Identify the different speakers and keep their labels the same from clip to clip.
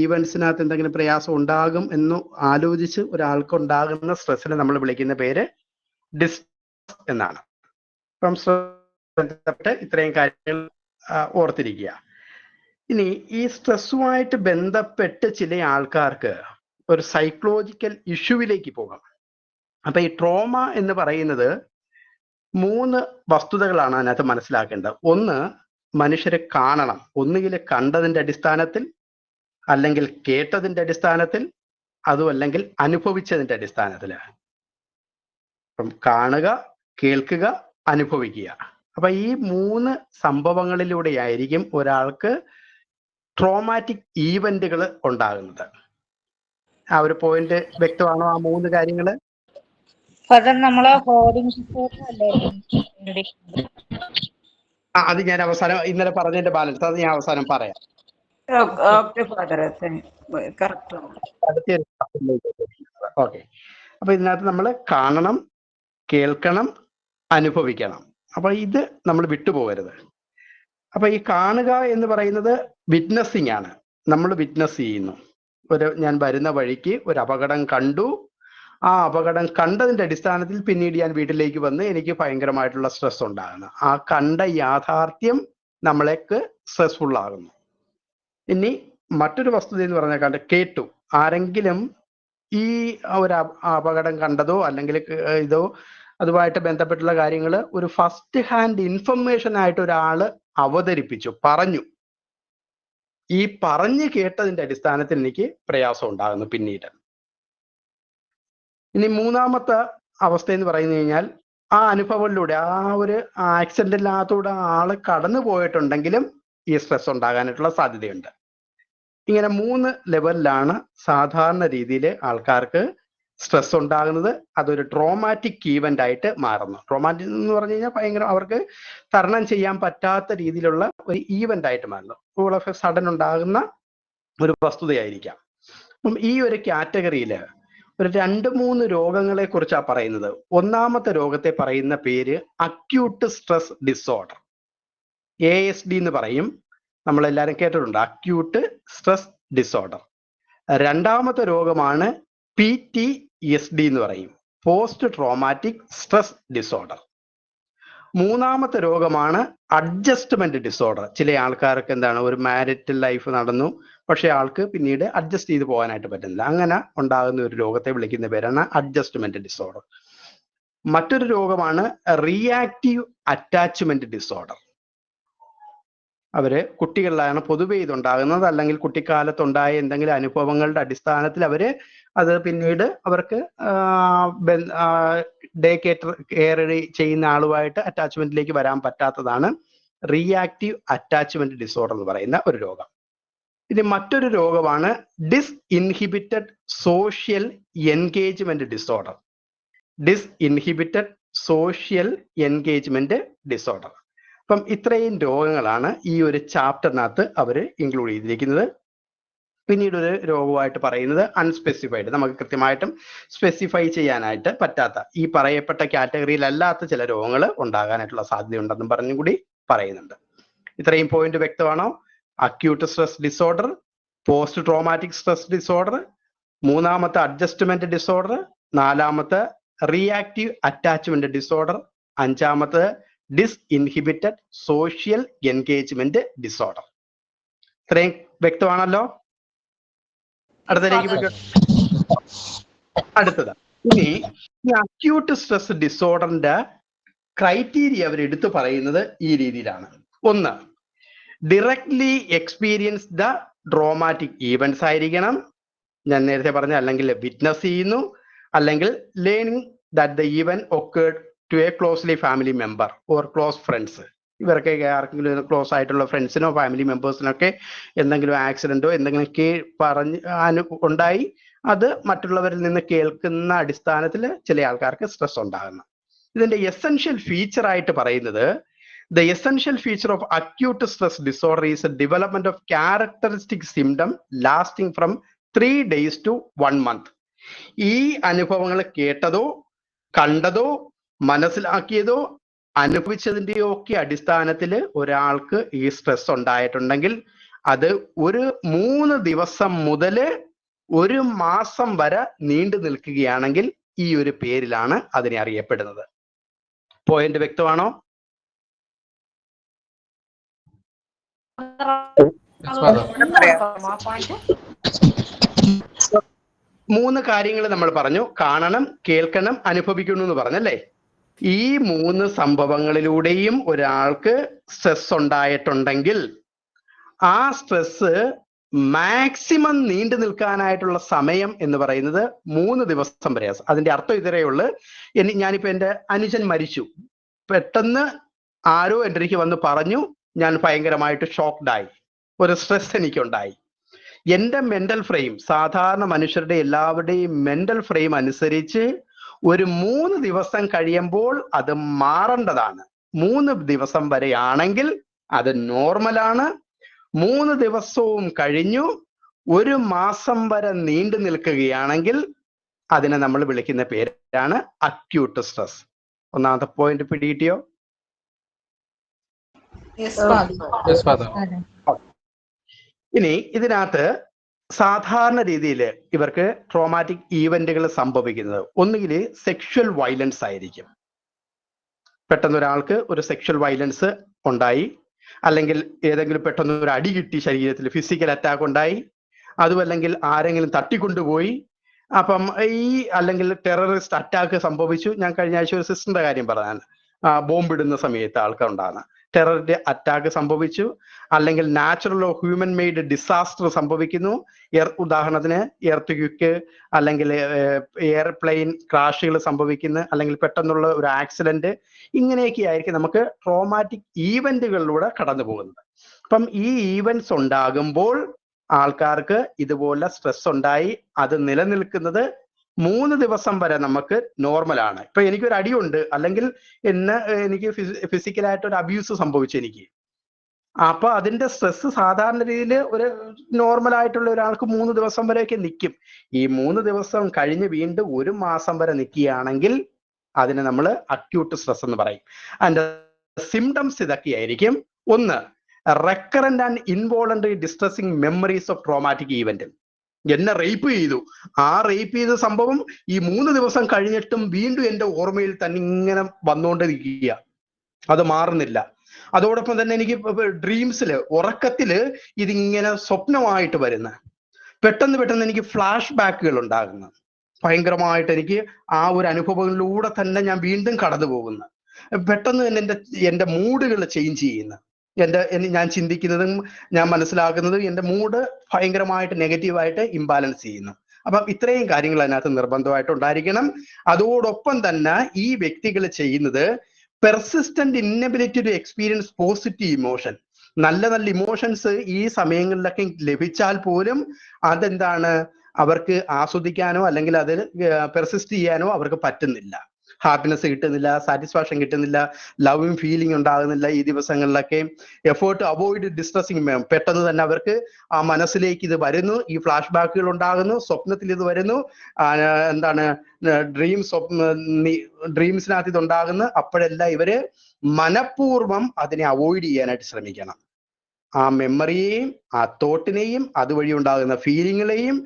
Speaker 1: ഈവൻസിനകത്ത് എന്തെങ്കിലും പ്രയാസം ഉണ്ടാകും എന്ന് ആലോചിച്ച് ഒരാൾക്ക് ഉണ്ടാകുന്ന സ്ട്രെസ്സിനെ നമ്മൾ വിളിക്കുന്ന പേര് ഡിസ്ട്രസ് എന്നാണ്. അപ്പം ബന്ധപ്പെട്ട് ഇത്രയും കാര്യങ്ങൾ ഓർത്തിരിക്കുക. ഇനി ഈ സ്ട്രെസ്സുമായിട്ട് ബന്ധപ്പെട്ട് ചില ആൾക്കാർക്ക് ഒരു സൈക്കോളജിക്കൽ ഇഷ്യൂവിലേക്ക് പോകാം. അപ്പൊ ഈ ട്രോമ എന്ന് പറയുന്നത് 3 വസ്തുതകളാണ് അതിനകത്ത് മനസ്സിലാക്കേണ്ടത്. ഒന്ന്, മനുഷ്യരെ കാണണം. ഒന്നുകിൽ കണ്ടതിന്റെ അടിസ്ഥാനത്തിൽ, അല്ലെങ്കിൽ കേട്ടതിന്റെ അടിസ്ഥാനത്തിൽ, അതും അല്ലെങ്കിൽ അനുഭവിച്ചതിന്റെ അടിസ്ഥാനത്തിൽ. അപ്പം കാണുക, കേൾക്കുക, അനുഭവിക്കുക. അപ്പൊ ഈ 3 സംഭവങ്ങളിലൂടെയായിരിക്കും ഒരാൾക്ക് ട്രോമാറ്റിക് ഈവന്റുകൾ ഉണ്ടാകുന്നത്. ആ ഒരു പോയിന്റ് വ്യക്തമാണോ? ആ 3 കാര്യങ്ങള് അത് ഞാൻ അവസാനം ഇന്നലെ പറഞ്ഞതിന്റെ ബാലൻസ് അത് ഞാൻ അവസാനം പറയാം. ഓക്കെ. അപ്പൊ ഇതിനകത്ത് നമ്മൾ കാണണം, കേൾക്കണം, അനുഭവിക്കണം. അപ്പൊ ഇത് നമ്മൾ വിട്ടുപോകരുത്. അപ്പൊ ഈ കാണുക എന്ന് പറയുന്നത് വിറ്റ്നസിങ് ആണ്. നമ്മൾ വിറ്റ്നസ് ചെയ്യുന്നു. ഞാൻ വരുന്ന വഴിക്ക് ഒരു അപകടം കണ്ടു. ആ അപകടം കണ്ടതിന്റെ അടിസ്ഥാനത്തിൽ പിന്നീട് ഞാൻ വീട്ടിലേക്ക് വന്ന് എനിക്ക് ഭയങ്കരമായിട്ടുള്ള സ്ട്രെസ് ഉണ്ടാകുന്നു. ആ കണ്ട യാഥാർത്ഥ്യം നമ്മളേക്ക് സ്ട്രെസ്ഫുൾ ആകുന്നു. ഇനി മറ്റൊരു വസ്തുത എന്ന് പറഞ്ഞാൽ കേട്ടു. ആരെങ്കിലും ഈ ഒരു അപകടം കണ്ടതോ അല്ലെങ്കിൽ ഇതോ അതുമായിട്ട് ബന്ധപ്പെട്ടുള്ള കാര്യങ്ങൾ ഒരു ഫസ്റ്റ് ഹാൻഡ് ഇൻഫർമേഷൻ ആയിട്ട് ഒരാൾ അവതരിപ്പിച്ചു, പറഞ്ഞു. ഈ പറഞ്ഞു കേട്ടതിന്റെ അടിസ്ഥാനത്തിൽ എനിക്ക് പ്രയാസം ഉണ്ടാകുന്നു പിന്നീട്. ഇനി മൂന്നാമത്തെ അവസ്ഥ എന്ന് പറഞ്ഞു കഴിഞ്ഞാൽ ആ അനുഭവങ്ങളിലൂടെ ആ ഒരു ആക്സിഡന്റിനകത്തൂടെ ആള് കടന്നു പോയിട്ടുണ്ടെങ്കിലും ഈ സ്ട്രെസ് ഉണ്ടാകാനായിട്ടുള്ള സാധ്യതയുണ്ട്. ഇങ്ങനെ 3 ലെവലിലാണ് സാധാരണ രീതിയിൽ ആൾക്കാർക്ക് സ്ട്രെസ് ഉണ്ടാകുന്നത്. അതൊരു ട്രോമാറ്റിക് ഈവന്റ് ആയിട്ട് മാറുന്നു. ട്രോമാറ്റിക് എന്ന് പറഞ്ഞു കഴിഞ്ഞാൽ ഭയങ്കര അവർക്ക് തരണം ചെയ്യാൻ പറ്റാത്ത രീതിയിലുള്ള ഒരു ഈവന്റ് ആയിട്ട് മാറുന്നു. ഓൾ ഓഫ് എ സഡൻ ഉണ്ടാകുന്ന ഒരു വസ്തുതയായിരിക്കാം. അപ്പം ഈ ഒരു കാറ്റഗറിയിൽ ഒരു 2-3 രോഗങ്ങളെ കുറിച്ചാണ് പറയുന്നത്. ഒന്നാമത്തെ രോഗത്തെ പറയുന്ന പേര് അക്യൂട്ട് സ്ട്രെസ് ഡിസോർഡർ, ASD എന്ന് പറയും. നമ്മളെല്ലാവരും കേട്ടിട്ടുണ്ട്, അക്യൂട്ട് സ്ട്രെസ് ഡിസോർഡർ. രണ്ടാമത്തെ രോഗമാണ് PTSD എന്ന് പറയും, പോസ്റ്റ് ട്രോമാറ്റിക് സ്ട്രെസ് ഡിസോർഡർ. മൂന്നാമത്തെ രോഗമാണ് അഡ്ജസ്റ്റ്മെന്റ് ഡിസോർഡർ. ചില ആൾക്കാർക്ക് എന്താണ്, ഒരു മാരിറ്റൽ ലൈഫ് നടന്നു, പക്ഷെ ആൾക്ക് പിന്നീട് അഡ്ജസ്റ്റ് ചെയ്ത് പോകാനായിട്ട് പറ്റുന്നില്ല. അങ്ങനെ ഉണ്ടാകുന്ന ഒരു രോഗത്തെ വിളിക്കുന്ന പേരാണ് അഡ്ജസ്റ്റ്മെന്റ് ഡിസോർഡർ. മറ്റൊരു രോഗമാണ് റിയാക്റ്റീവ് അറ്റാച്ച്മെന്റ് ഡിസോർഡർ. അവര് കുട്ടികളിലാണ് പൊതുവെ ഇതുണ്ടാകുന്നത്, അല്ലെങ്കിൽ കുട്ടിക്കാലത്തുണ്ടായ എന്തെങ്കിലും അനുഭവങ്ങളുടെ അടിസ്ഥാനത്തിൽ അവര് അത് പിന്നീട് അവർക്ക് ഡേ കെയർ ചെയ്യുന്ന ആളുമായിട്ട് അറ്റാച്ച്മെന്റിലേക്ക് വരാൻ പറ്റാത്തതാണ് റിയാക്റ്റീവ് അറ്റാച്ച്മെന്റ് ഡിസോർഡർ എന്ന് പറയുന്ന ഒരു രോഗം. ഇനി മറ്റൊരു രോഗമാണ് disinhibited social engagement disorder. Disinhibited social engagement disorder. അപ്പം ഇത്രയും രോഗങ്ങളാണ് ഈ ഒരു ചാപ്റ്ററിനകത്ത് അവർ ഇൻക്ലൂഡ് ചെയ്തിരിക്കുന്നത്. പിന്നീട് ഒരു രോഗമായിട്ട് പറയുന്നത് അൺസ്പെസിഫൈഡ്, നമുക്ക് കൃത്യമായിട്ടും സ്പെസിഫൈ ചെയ്യാനായിട്ട് പറ്റാത്ത, ഈ പറയപ്പെട്ട കാറ്റഗറിയിൽ അല്ലാത്ത ചില രോഗങ്ങൾ ഉണ്ടാകാനായിട്ടുള്ള സാധ്യതയുണ്ടെന്നും പറഞ്ഞും കൂടി പറയുന്നുണ്ട്. ഇത്രയും പോയിന്റ് വ്യക്തമാണോ? Acute stress disorder, post traumatic stress disorder, മൂന്നാമത്തെ അഡ്ജസ്റ്റ്മെന്റ് ഡിസോർഡർ, നാലാമത്തെ റിയാക്റ്റീവ് അറ്റാച്ച്മെന്റ് ഡിസോർഡർ, അഞ്ചാമത്തെ ഡിസ്ഇൻഹിബിറ്റഡ് സോഷ്യൽ എൻഗേജ്മെന്റ് ഡിസോർഡർ. ഇത്രയും വ്യക്തമാണല്ലോ? അടുത്തത് ഇനി ഈ അക്യൂട്ട് സ്ട്രെസ് ഡിസോർഡറിന്റെ ക്രൈറ്റീരിയ അവർ എടുത്തു പറയുന്നത് ഈ രീതിയിലാണ്. ഒന്ന്, directly experience the traumatic events ആയിരിക്കണം. ഞാൻ നേരത്തെ പറഞ്ഞ അല്ലെങ്കിൽ വിറ്റ്നസ് ചെയ്യുന്നു, അല്ലെങ്കിൽ learning that the event occurred to a closely family member or close friends. ഇവർക്ക് ആർക്കെങ്കിലും ക്ലോസ് ആയിട്ടുള്ള ഫ്രണ്ട്സിനോ ഫാമിലി മെമ്പേഴ്സിനൊക്കെ എന്തെങ്കിലും ആക്സിഡന്റോ എന്തെങ്കിലും ഉണ്ടായി, അത് മറ്റുള്ളവരിൽ നിന്ന് കേൾക്കുന്ന അടിസ്ഥാനത്തിൽ ചില ആൾക്കാർക്ക് സ്ട്രെസ് ഉണ്ടാകുന്നു. ഇതിന്റെ എസെൻഷ്യൽ ഫീച്ചർ ആയിട്ട് പറയുന്നത്, the essential feature of acute stress disorder is a development of characteristic symptom lasting from 3 days to 1 month. ഈ അനുഭവങ്ങൾ കേട്ടതോ കണ്ടതോ മനസ്സിലാക്കിയതോ അനുഭവിച്ചതിൻ്റെയോ ഒക്കെ അടിസ്ഥാനത്തിൽ ഒരാൾക്ക് ഈ സ്ട്രെസ് ഉണ്ടായിട്ടുണ്ടെങ്കിൽ അത് ഒരു 3 ദിവസം മുതൽ 1 മാസം വരെ നീണ്ടു നിൽക്കുകയാണെങ്കിൽ ഈ ഒരു പേരിലാണ് അതിനെ അറിയപ്പെടുന്നത്. പോയിന്റ് വ്യക്തമാണോ? മൂന്ന് കാര്യങ്ങൾ നമ്മൾ പറഞ്ഞു: കാണണം, കേൾക്കണം, അനുഭവിക്കണം എന്ന് പറഞ്ഞല്ലേ. ഈ 3 സംഭവങ്ങളിലൂടെയും ഒരാൾക്ക് സ്ട്രെസ് ഉണ്ടായിട്ടുണ്ടെങ്കിൽ ആ സ്ട്രെസ് മാക്സിമം നീണ്ടു നിൽക്കാനായിട്ടുള്ള സമയം എന്ന് പറയുന്നത് 3 ദിവസം വരെ. അതിന്റെ അർത്ഥം ഇത്രയേ ഉള്ളൂ. ഞാനിപ്പോ എന്റെ അനുജൻ മരിച്ചു, പെട്ടെന്ന് ആരോ എൻ്റെ അടുത്തേക്ക് വന്ന് പറഞ്ഞു, ഞാൻ ഭയങ്കരമായിട്ട് ഷോക്ക്ഡായി, ഒരു സ്ട്രെസ് എനിക്കുണ്ടായി. എൻ്റെ മെന്റൽ ഫ്രെയിം, സാധാരണ മനുഷ്യരുടെ എല്ലാവരുടെയും മെന്റൽ ഫ്രെയിം അനുസരിച്ച് ഒരു 3 ദിവസം കഴിയുമ്പോൾ അത് മാറേണ്ടതാണ്. 3 ദിവസം വരെയാണെങ്കിൽ അത് നോർമലാണ്. 3 ദിവസവും കഴിഞ്ഞു 1 മാസം വരെ നീണ്ടു നിൽക്കുകയാണെങ്കിൽ അതിനെ നമ്മൾ വിളിക്കുന്ന പേരാണ് അക്യൂട്ട് സ്ട്രെസ്. ഒന്നാമത്തെ പോയിന്റ് പിടികിട്ടിയോ? ഇനി ഇതിനകത്ത് സാധാരണ രീതിയിൽ ഇവർക്ക് ട്രോമാറ്റിക് ഈവന്റുകൾ സംഭവിക്കുന്നത് ഒന്നുകിൽ സെക്ഷൽ വയലൻസ് ആയിരിക്കും. പെട്ടെന്ന് ഒരാൾക്ക് ഒരു സെക്ഷൽ വയലൻസ് ഉണ്ടായി, അല്ലെങ്കിൽ ഏതെങ്കിലും പെട്ടെന്ന് ഒരു അടി കിട്ടി, ശരീരത്തിൽ ഫിസിക്കൽ അറ്റാക്ക് ഉണ്ടായി, അതുമല്ലെങ്കിൽ ആരെങ്കിലും തട്ടിക്കൊണ്ടുപോയി, അപ്പം അല്ലെങ്കിൽ ടെററിസ്റ്റ് അറ്റാക്ക് സംഭവിച്ചു. ഞാൻ കഴിഞ്ഞ ആഴ്ച ഒരു സിസ്റ്ററിന്റെ കാര്യം പറഞ്ഞാണ്, ബോംബിടുന്ന സമയത്ത് ആൾക്കാരുണ്ടാകുന്ന ടെററിന്റെ അറ്റാക്ക് സംഭവിച്ചു, അല്ലെങ്കിൽ നാച്ചുറലോ ഹ്യൂമൻ മെയ്ഡ് ഡിസാസ്റ്റർ സംഭവിക്കുന്നു. ഉദാഹരണത്തിന് എർത്ത്, അല്ലെങ്കിൽ എയർപ്ലെയിൻ ക്രാഷുകൾ സംഭവിക്കുന്നു, അല്ലെങ്കിൽ പെട്ടെന്നുള്ള ഒരു ആക്സിഡന്റ്. ഇങ്ങനെയൊക്കെ ആയിരിക്കും നമുക്ക് ട്രോമാറ്റിക് ഈവന്റുകളിലൂടെ കടന്നു പോകുന്നത്. അപ്പം ഈ ഈവന്റ്സ് ഉണ്ടാകുമ്പോൾ ആൾക്കാർക്ക് ഇതുപോലെ സ്ട്രെസ് ഉണ്ടായി അത് നിലനിൽക്കുന്നത് 3 ദിവസം വരെ നമുക്ക് നോർമലാണ്. ഇപ്പൊ എനിക്കൊരു അടിയുണ്ട്, അല്ലെങ്കിൽ എനിക്ക് ഫിസിക്കലായിട്ട് ഒരു അബ്യൂസ് സംഭവിച്ചു എനിക്ക്, അപ്പൊ അതിന്റെ സ്ട്രെസ് സാധാരണ രീതിയിൽ ഒരു നോർമൽ ആയിട്ടുള്ള ഒരാൾക്ക് 3 ദിവസം വരെയൊക്കെ നിൽക്കും. ഈ 3 ദിവസം കഴിഞ്ഞ് വീണ്ടും 1 മാസം വരെ നിൽക്കുകയാണെങ്കിൽ അതിനെ നമ്മൾ അക്യൂട്ട് സ്ട്രെസ് എന്ന് പറയും. അതിന്റെ സിംറ്റംസ് ഇതൊക്കെയായിരിക്കും. ഒന്ന്, recurrent and involuntary distressing memories of traumatic event. എന്നെ റേപ്പ് ചെയ്തു, ആ റേപ്പ് ചെയ്ത സംഭവം ഈ 3 ദിവസം കഴിഞ്ഞിട്ടും വീണ്ടും എൻ്റെ ഓർമ്മയിൽ തന്നെ ഇങ്ങനെ വന്നുകൊണ്ടിരിക്കുക, അത് മാറുന്നില്ല. അതോടൊപ്പം തന്നെ എനിക്ക് ഡ്രീംസില്, ഉറക്കത്തില് ഇതിങ്ങനെ സ്വപ്നമായിട്ട് വരുന്ന, പെട്ടെന്ന് എനിക്ക് ഫ്ലാഷ് ബാക്കുകൾ ഉണ്ടാകുന്ന, ഭയങ്കരമായിട്ട് എനിക്ക് ആ ഒരു അനുഭവങ്ങളിലൂടെ തന്നെ ഞാൻ വീണ്ടും കടന്നു പോകുന്ന, പെട്ടെന്ന് തന്നെ എൻ്റെ മൂഡുകൾ ചേഞ്ച് ചെയ്യുന്ന, ഞാൻ ചിന്തിക്കുന്നതും ഞാൻ മനസ്സിലാക്കുന്നതും എൻ്റെ മൂഡ് ഭയങ്കരമായിട്ട് നെഗറ്റീവായിട്ട് ഇംബാലൻസ് ചെയ്യുന്നു. അപ്പം ഇത്രയും കാര്യങ്ങൾ അതിനകത്ത് നിർബന്ധമായിട്ട് ഉണ്ടായിരിക്കണം. അതോടൊപ്പം തന്നെ ഈ വ്യക്തികൾ ചെയ്യുന്നത് persistent inability to experience positive emotion. നല്ല ഇമോഷൻസ് ഈ സമയങ്ങളിലൊക്കെ ലഭിച്ചാൽ പോലും അതെന്താണ്, അവർക്ക് ആസ്വദിക്കാനോ അല്ലെങ്കിൽ അതിൽ പെർസിസ്റ്റ് ചെയ്യാനോ അവർക്ക് പറ്റുന്നില്ല. ഹാപ്പിനെസ് കിട്ടുന്നില്ല, സാറ്റിസ്ഫാക്ഷൻ കിട്ടുന്നില്ല, ലവിങ് ഫീലിംഗ് ഉണ്ടാകുന്നില്ല. ഈ ദിവസങ്ങളിലൊക്കെ എഫേർട്ട് അവോയ്ഡ് ഡിസ്ട്രസിങ്, പെട്ടെന്ന് തന്നെ അവർക്ക് ആ മനസ്സിലേക്ക് ഇത് വരുന്നു, ഈ ഫ്ലാഷ് ബാക്കുകൾ ഉണ്ടാകുന്നു, സ്വപ്നത്തിൽ ഇത് വരുന്നു, ഡ്രീംസിനകത്ത് ഇതുണ്ടാകുന്നു. അപ്പോഴെല്ലാം ഇവര് മനഃപൂർവ്വം അതിനെ അവോയ്ഡ് ചെയ്യാനായിട്ട് ശ്രമിക്കണം. ആ മെമ്മറിയെയും ആ തോട്ടിനെയും അതുവഴി ഉണ്ടാകുന്ന ഫീലിങ്ങളെയും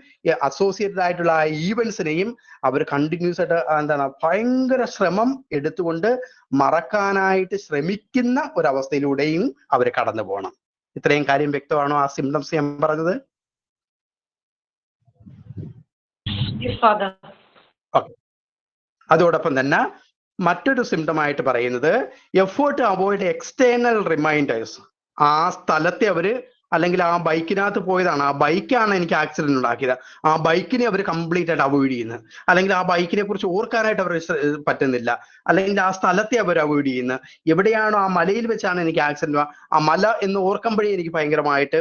Speaker 1: അസോസിയേറ്റഡ് ആയിട്ടുള്ള ആ ഈവൻസിനെയും അവർ കണ്ടിന്യൂസ് ആയിട്ട് ഭയങ്കര ശ്രമം എടുത്തുകൊണ്ട് മറക്കാനായിട്ട് ശ്രമിക്കുന്ന ഒരവസ്ഥയിലൂടെയും അവർ കടന്നു പോകണം. ഇത്രയും കാര്യം വ്യക്തമാണോ? ആ സിംറ്റംസ് ഞാൻ പറഞ്ഞത്. അതോടൊപ്പം തന്നെ മറ്റൊരു സിംറ്റമായിട്ട് പറയുന്നത് എഫേർട്ട് അവോയ്ഡ് എക്സ്റ്റേണൽ റിമൈൻഡേഴ്സ്. ആ സ്ഥലത്തെ അവര്, അല്ലെങ്കിൽ ആ ബൈക്കിനകത്ത് പോയതാണ്, ആ ബൈക്കാണ് എനിക്ക് ആക്സിഡന്റ് ഉണ്ടാക്കിയത്, ആ ബൈക്കിനെ അവർ കംപ്ലീറ്റ് ആയിട്ട് അവോയ്ഡ് ചെയ്യുന്നു, അല്ലെങ്കിൽ ആ ബൈക്കിനെ കുറിച്ച് ഓർക്കാനായിട്ട് അവർ പറ്റുന്നില്ല, അല്ലെങ്കിൽ ആ സ്ഥലത്തെ അവർ അവോയ്ഡ് ചെയ്യുന്നു. എവിടെയാണോ, ആ മലയിൽ വെച്ചാണ് എനിക്ക് ആക്സിഡന്റ്, ആ മല എന്ന് ഓർക്കുമ്പോഴേ എനിക്ക് ഭയങ്കരമായിട്ട്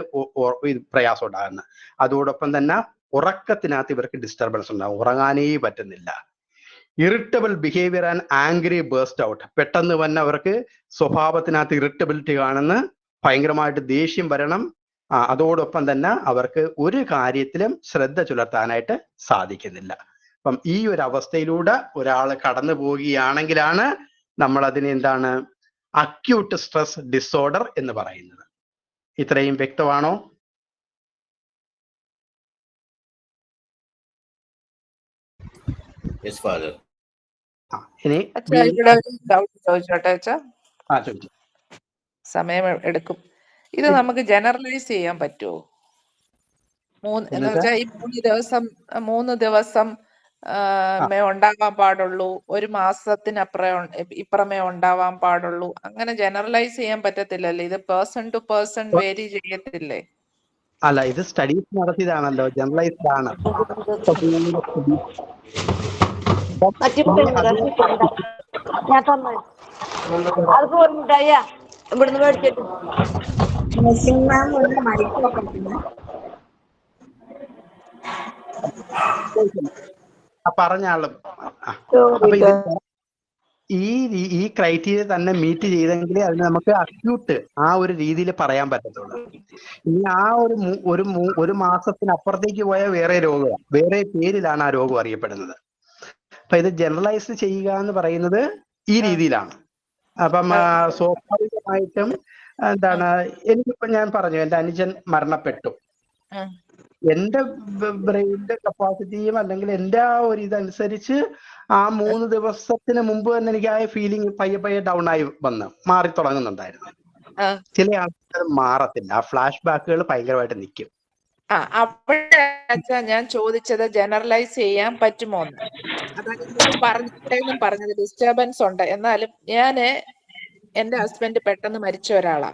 Speaker 1: പ്രയാസം ഉണ്ടാകുന്നത്. അതോടൊപ്പം തന്നെ ഉറക്കത്തിനകത്ത് ഇവർക്ക് ഡിസ്റ്റർബൻസ് ഉണ്ടാകും, ഉറങ്ങാനേ പറ്റുന്നില്ല. Irritable behaviour and angry burst out. പെട്ടെന്ന് തന്നെ അവർക്ക് സ്വഭാവത്തിനകത്ത് ഇറിറ്റബിലിറ്റി കാണുന്ന, ഭയങ്കരമായിട്ട് ദേഷ്യം വരണം. അതോടൊപ്പം തന്നെ അവർക്ക് ഒരു കാര്യത്തിലും ശ്രദ്ധ ചുലർത്താനായിട്ട് സാധിക്കുന്നില്ല. അപ്പം ഈ ഒരു അവസ്ഥയിലൂടെ ഒരാൾ കടന്നു പോവുകയാണെങ്കിലാണ് നമ്മൾ അതിനെ എന്താണ് അക്യൂട്ട് സ്ട്രെസ് ഡിസോർഡർ എന്ന് പറയുന്നത്. ഇത്രയും വ്യക്തമാണോ?
Speaker 2: Yes father.
Speaker 1: ഇനി
Speaker 3: ഇവിടെ ഡൗട്ട് ചോദിച്ചോട്ടെ അച്ഛാ,
Speaker 1: ചോദിച്ചു.
Speaker 3: സമയം എടുക്കും. ഇത് നമുക്ക് ജനറലൈസ് ചെയ്യാൻ പറ്റുമോ? എന്ന് വെച്ചാൽ ഈ 3 ദിവസം ഉണ്ടാവാൻ പാടുള്ളൂ, 1 ഇപ്പുറമേ ഉണ്ടാവാൻ പാടുള്ളൂ, അങ്ങനെ ജനറലൈസ് ചെയ്യാൻ പറ്റത്തില്ലല്ലേ? ഇത് പേഴ്സൺ ടു പേഴ്സൺ വേരി ചെയ്യത്തില്ലേ?
Speaker 1: അല്ല, ഇത് സ്റ്റഡീസ് നടത്തിയതാണല്ലോ, ജനറലൈസ്ഡ് ആണ്. പറഞ്ഞ ആളും അപ്പൊ ഇത് ഈ ക്രൈറ്റീരിയ തന്നെ മീറ്റ് ചെയ്തെങ്കിലേ അതിന് നമുക്ക് അക്യൂട്ട് ആ ഒരു രീതിയിൽ പറയാൻ പറ്റത്തുള്ളൂ. ഇനി ആ ഒരു മാസത്തിനപ്പുറത്തേക്ക് പോയ വേറെ രോഗമാണ്, വേറെ പേരിലാണ് ആ രോഗം അറിയപ്പെടുന്നത്. അപ്പൊ ഇത് ജനറലൈസ് ചെയ്യുക എന്ന് പറയുന്നത് ഈ രീതിയിലാണ്. അപ്പം സ്വാഭാവികമായിട്ടും എന്താണ്, എനിക്കിപ്പോ ഞാൻ പറഞ്ഞു എന്റെ അനുജൻ മരണപ്പെട്ടു, എന്റെ ബ്രെയിനിന്റെ കപ്പാസിറ്റിയും അല്ലെങ്കിൽ എന്റെ ആ ഒരു ഇതനുസരിച്ച് ആ 3 ദിവസത്തിന് മുമ്പ് തന്നെ എനിക്ക് ആ ഫീലിംഗ് പയ്യെ ഡൗൺ ആയി മാറി തുടങ്ങുന്നുണ്ടായിരുന്നു. ചില ആൾക്കാർ മാറത്തില്ല, ആ ഫ്ലാഷ് ബാക്കുകൾ ഭയങ്കരമായിട്ട് നിൽക്കും.
Speaker 3: അവിടെ ഞാൻ ചോദിച്ചത് ജനറലൈസ് ചെയ്യാൻ പറ്റുമോ എന്ന്. അതാണ് പറഞ്ഞത് ഡിസ്റ്റർബൻസ് ഉണ്ട്. എന്നാലും എന്റെ ഹസ്ബൻഡ് പെട്ടെന്ന് മരിച്ച ഒരാളാ,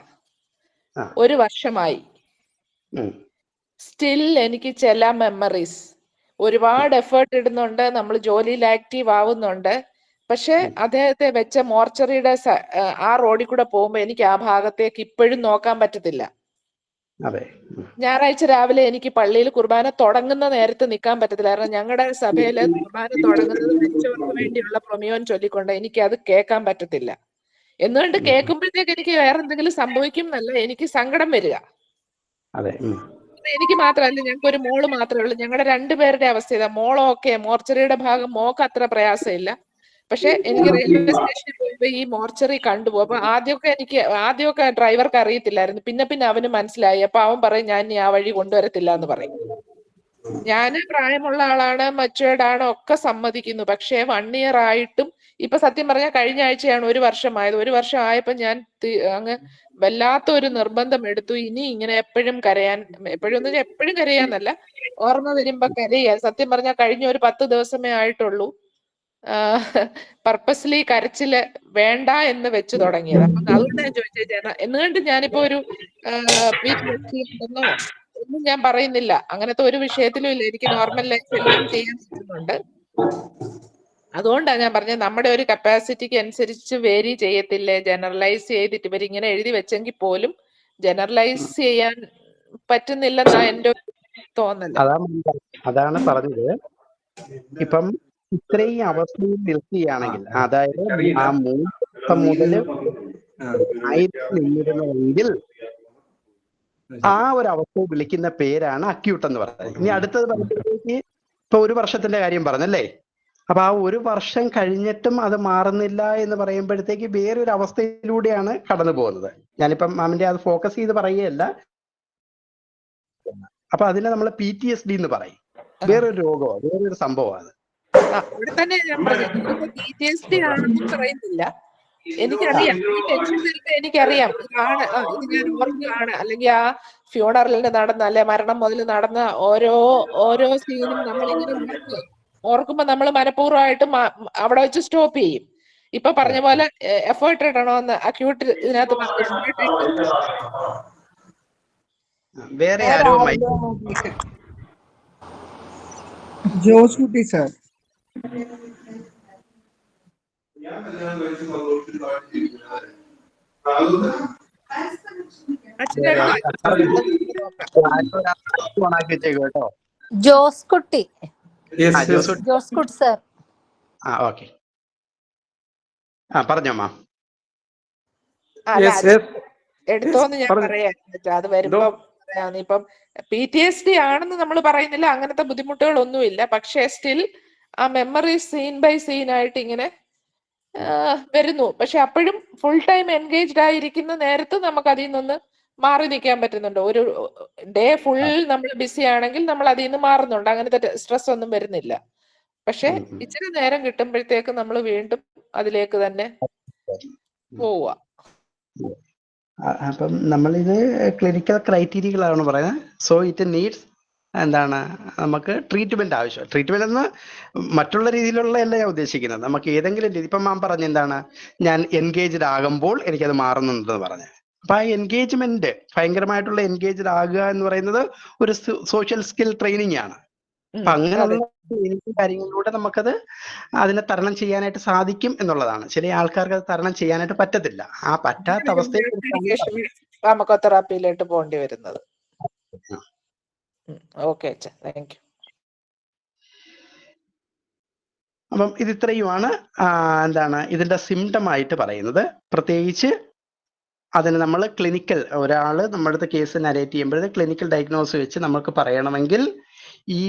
Speaker 3: 1 വർഷമായി. സ്റ്റിൽ എനിക്ക് ചില മെമ്മറീസ്, ഒരുപാട് എഫേർട്ട് ഇടുന്നുണ്ട്, നമ്മൾ ജോലിയിൽ ആക്റ്റീവ് ആവുന്നുണ്ട്. പക്ഷെ അദ്ദേഹത്തെ വെച്ച മോർച്ചറിയുടെ ആ റോഡിൽ കൂടെ പോകുമ്പോ എനിക്ക് ആ ഭാഗത്തേക്ക് ഇപ്പോഴും നോക്കാൻ പറ്റത്തില്ല. ഞായറാഴ്ച രാവിലെ എനിക്ക് പള്ളിയിൽ കുർബാന തുടങ്ങുന്ന നേരത്ത് നിൽക്കാൻ പറ്റത്തില്ല. കാരണം ഞങ്ങളുടെ സഭയില് കുർബാന തുടങ്ങുന്നത് മരിച്ചവർക്ക് വേണ്ടിയുള്ള പ്രൊമിയോൻ ചൊല്ലിക്കൊണ്ട് എനിക്ക് അത് കേൾക്കാൻ പറ്റത്തില്ല. എന്നുകൊണ്ട് കേൾക്കുമ്പോഴത്തേക്ക് എനിക്ക് വേറെ എന്തെങ്കിലും സംഭവിക്കും എന്നല്ല, എനിക്ക് സങ്കടം വരിക. എനിക്ക് മാത്രമല്ല, ഞങ്ങൾക്ക് ഒരു മോള് മാത്രമേ ഉള്ളൂ. ഞങ്ങളുടെ 2 പേരുടെ അവസ്ഥ ഇതാ. മോളൊക്കെ മോർച്ചറിയുടെ ഭാഗം മോക്ക് അത്ര പ്രയാസമില്ല. പക്ഷെ എനിക്ക് റെയിൽവേ സ്റ്റേഷനിൽ പോയപ്പോ ഈ മോർച്ചറി കണ്ടുപോകും. അപ്പൊ ആദ്യമൊക്കെ ഡ്രൈവർക്ക് അറിയത്തില്ലായിരുന്നു, പിന്നെ അവന് മനസ്സിലായി. അപ്പൊ അവൻ പറയും ഞാൻ ആ വഴി കൊണ്ടുവരത്തില്ല എന്ന് പറയും. ഞാന് പ്രായമുള്ള ആളാണ്, മച്ചുവേർഡ് ആണ്, ഒക്കെ സമ്മതിക്കുന്നു. പക്ഷെ 1 ഇയർ ആയിട്ടും ഇപ്പൊ സത്യം പറഞ്ഞാൽ കഴിഞ്ഞ ആഴ്ചയാണ് 1 വർഷമായത്. 1 വർഷം ആയപ്പോ ഞാൻ അങ്ങ് വല്ലാത്ത ഒരു നിർബന്ധം എടുത്തു, ഇനി ഇങ്ങനെ എപ്പോഴും കരയാന്നല്ല, ഓർമ്മ വരുമ്പോ കരയാൻ. സത്യം പറഞ്ഞാൽ കഴിഞ്ഞ ഒരു 10 ദിവസമേ ആയിട്ടുള്ളൂ പർപ്പസ്ലി കരച്ചില് വേണ്ട എന്ന് വെച്ച് തുടങ്ങിയത്. അപ്പൊ അതുകൊണ്ട് ഞാൻ ചോദിച്ചത്, എന്നുകൊണ്ട് ഞാനിപ്പോ ഒരു PTSD ഉണ്ടെന്നോ ഒന്നും ഞാൻ പറയുന്നില്ല, അങ്ങനത്തെ ഒരു വിഷയത്തിലും ഇല്ല. എനിക്ക് നോർമൽ ലൈഫ് എല്ലാം ചെയ്യാൻ പറ്റുന്നുണ്ട്. അതുകൊണ്ടാണ് ഞാൻ പറഞ്ഞത്, നമ്മുടെ ഒരു കപ്പാസിറ്റിക്ക് അനുസരിച്ച് വേരി ചെയ്യത്തില്ലേ? ജനറലൈസ് ചെയ്തിട്ട് ഇവരിങ്ങനെ എഴുതി വെച്ചെങ്കിൽ പോലും ജനറലൈസ് ചെയ്യാൻ പറ്റുന്നില്ലെന്നാ എന്റെ തോന്നല്.
Speaker 1: അതാണ് പറഞ്ഞത്. ഇപ്പം ഇത്രയും അവസ്ഥയിൽ നിൽക്കുകയാണെങ്കിൽ, അതായത് ആ 3 ദിവസം മുതൽ നിന്നിരുന്നതെങ്കിൽ ആ ഒരു അവസ്ഥയെ വിളിക്കുന്ന പേരാണ് അക്യൂട്ട് എന്ന് പറയുന്നത്. ഇനി അടുത്തത് പറയുമ്പോഴത്തേക്ക് ഇപ്പൊ 1 വർഷത്തിന്റെ കാര്യം പറഞ്ഞല്ലേ, അപ്പൊ ആ 1 വർഷം കഴിഞ്ഞിട്ടും അത് മാറുന്നില്ല എന്ന് പറയുമ്പോഴത്തേക്ക് വേറൊരു അവസ്ഥയിലൂടെയാണ് കടന്നു പോകുന്നത്. ഞാനിപ്പം മാമിന്റെ അത് ഫോക്കസ് ചെയ്ത് പറയുകയല്ല. അപ്പൊ അതിനെ നമ്മൾ PTSD എന്ന് പറയും. വേറൊരു രോഗമോ വേറൊരു സംഭവമാണ്.
Speaker 3: അവിടെ തന്നെ ഞാൻ പറഞ്ഞു, PTSD ആണെന്നും പറയുന്നില്ല. എനിക്കറിയാം, ഈ ടെൻഷൻ വരുമ്പോ എനിക്കറിയാം ഇതാണ്, ഇത് ഞാൻ ഓർക്കുകയാണ്. അല്ലെങ്കിൽ ആ ഫ്യൂണറലിന് നടന്ന അല്ലെ മരണം മുതൽ നടന്ന ഓരോ സീനും നമ്മളിങ്ങനെ ഓർക്കുമ്പോ നമ്മൾ മനഃപൂർവ്വമായിട്ട് അവിടെ വെച്ച് സ്റ്റോപ്പ് ചെയ്യും. ഇപ്പൊ പറഞ്ഞ പോലെ എഫേർട്ട് ഇടണമെന്ന് അക്യൂട്ട് ഇതിനകത്ത്
Speaker 1: വേറെ ആരോ
Speaker 4: ജോസ് കുട്ടി സാർ.
Speaker 5: ജോസ് കുട്ടി. ജോസ് കുട്ടി സാർ.
Speaker 1: ഓക്കെ, പറഞ്ഞോ മാം.
Speaker 3: എടുത്തോന്ന് ഞാൻ പറയാം, അത് വരുമ്പോ ഇപ്പം PTSD ആണെന്ന് നമ്മൾ പറയുന്നില്ല, അങ്ങനത്തെ ബുദ്ധിമുട്ടുകളൊന്നുമില്ല. പക്ഷെ സ്റ്റിൽ ആ മെമ്മറി സീൻ ബൈ സീൻ ആയിട്ട് ഇങ്ങനെ വരുന്നു. പക്ഷെ അപ്പോഴും ഫുൾ ടൈം എൻഗേജ്ഡ് ആയിരിക്കുന്ന നേരത്ത് നമുക്ക് അതിൽ നിന്ന് മാറി നിൽക്കാൻ പറ്റുന്നുണ്ട്. ഒരു ഡേ ഫുൾ നമ്മൾ ബിസി ആണെങ്കിൽ നമ്മൾ അതിൽ നിന്ന് മാറുന്നുണ്ട്, അങ്ങനത്തെ സ്ട്രെസ് ഒന്നും വരുന്നില്ല. പക്ഷെ ഇച്ചിരി നേരം കിട്ടുമ്പോഴത്തേക്ക് നമ്മൾ വീണ്ടും അതിലേക്ക് തന്നെ പോവുക.
Speaker 1: അപ്പം നമ്മളിത് ക്ലിനിക്കൽ ക്രൈറ്റീരിയകളാണ് പറയുന്നത്. സോ ഇറ്റ് നീഡ്സ് എന്താണ് നമുക്ക് ട്രീറ്റ്മെന്റ് ആവശ്യം. ട്രീറ്റ്മെന്റ് എന്ന് മറ്റുള്ള രീതിയിലുള്ള അല്ല ഞാൻ ഉദ്ദേശിക്കുന്നത്. നമുക്ക് ഏതെങ്കിലും രീതി, ഇപ്പം മാം പറഞ്ഞ എന്താണ്, ഞാൻ എൻഗേജ്ഡ് ആകുമ്പോൾ എനിക്കത് മാറുന്നുണ്ടെന്ന് പറഞ്ഞു. അപ്പൊ ആ എൻഗേജ്മെന്റ്, ഭയങ്കരമായിട്ടുള്ള എൻഗേജ്ഡ് ആകുക എന്ന് പറയുന്നത് ഒരു സോഷ്യൽ സ്കിൽ ട്രെയിനിങ് ആണ്. അപ്പൊ അങ്ങനെയുള്ള കാര്യങ്ങളിലൂടെ നമുക്കത് അതിനെ തരണം ചെയ്യാനായിട്ട് സാധിക്കും എന്നുള്ളതാണ്. ചില ആൾക്കാർക്ക് അത് തരണം ചെയ്യാനായിട്ട് പറ്റത്തില്ല. ആ പറ്റാത്ത അവസ്ഥയെ
Speaker 3: ഫാർമക്കോതെറാപ്പിയിലോട്ട് പോകേണ്ടി വരുന്നത്. ഓക്കെ അച്ഛാ, താങ്ക് യു.
Speaker 1: അപ്പം ഇത് ഇത്രയുമാണ് എന്താണ് ഇതിന്റെ സിംറ്റം ആയിട്ട് പറയുന്നത്. പ്രത്യേകിച്ച് അതിന് നമ്മൾ ക്ലിനിക്കൽ, ഒരാൾ നമ്മുടെ അടുത്ത് കേസ് നരേറ്റ് ചെയ്യുമ്പോൾ ക്ലിനിക്കൽ ഡയഗ്നോസ് വെച്ച് നമുക്ക് പറയണമെങ്കിൽ ഈ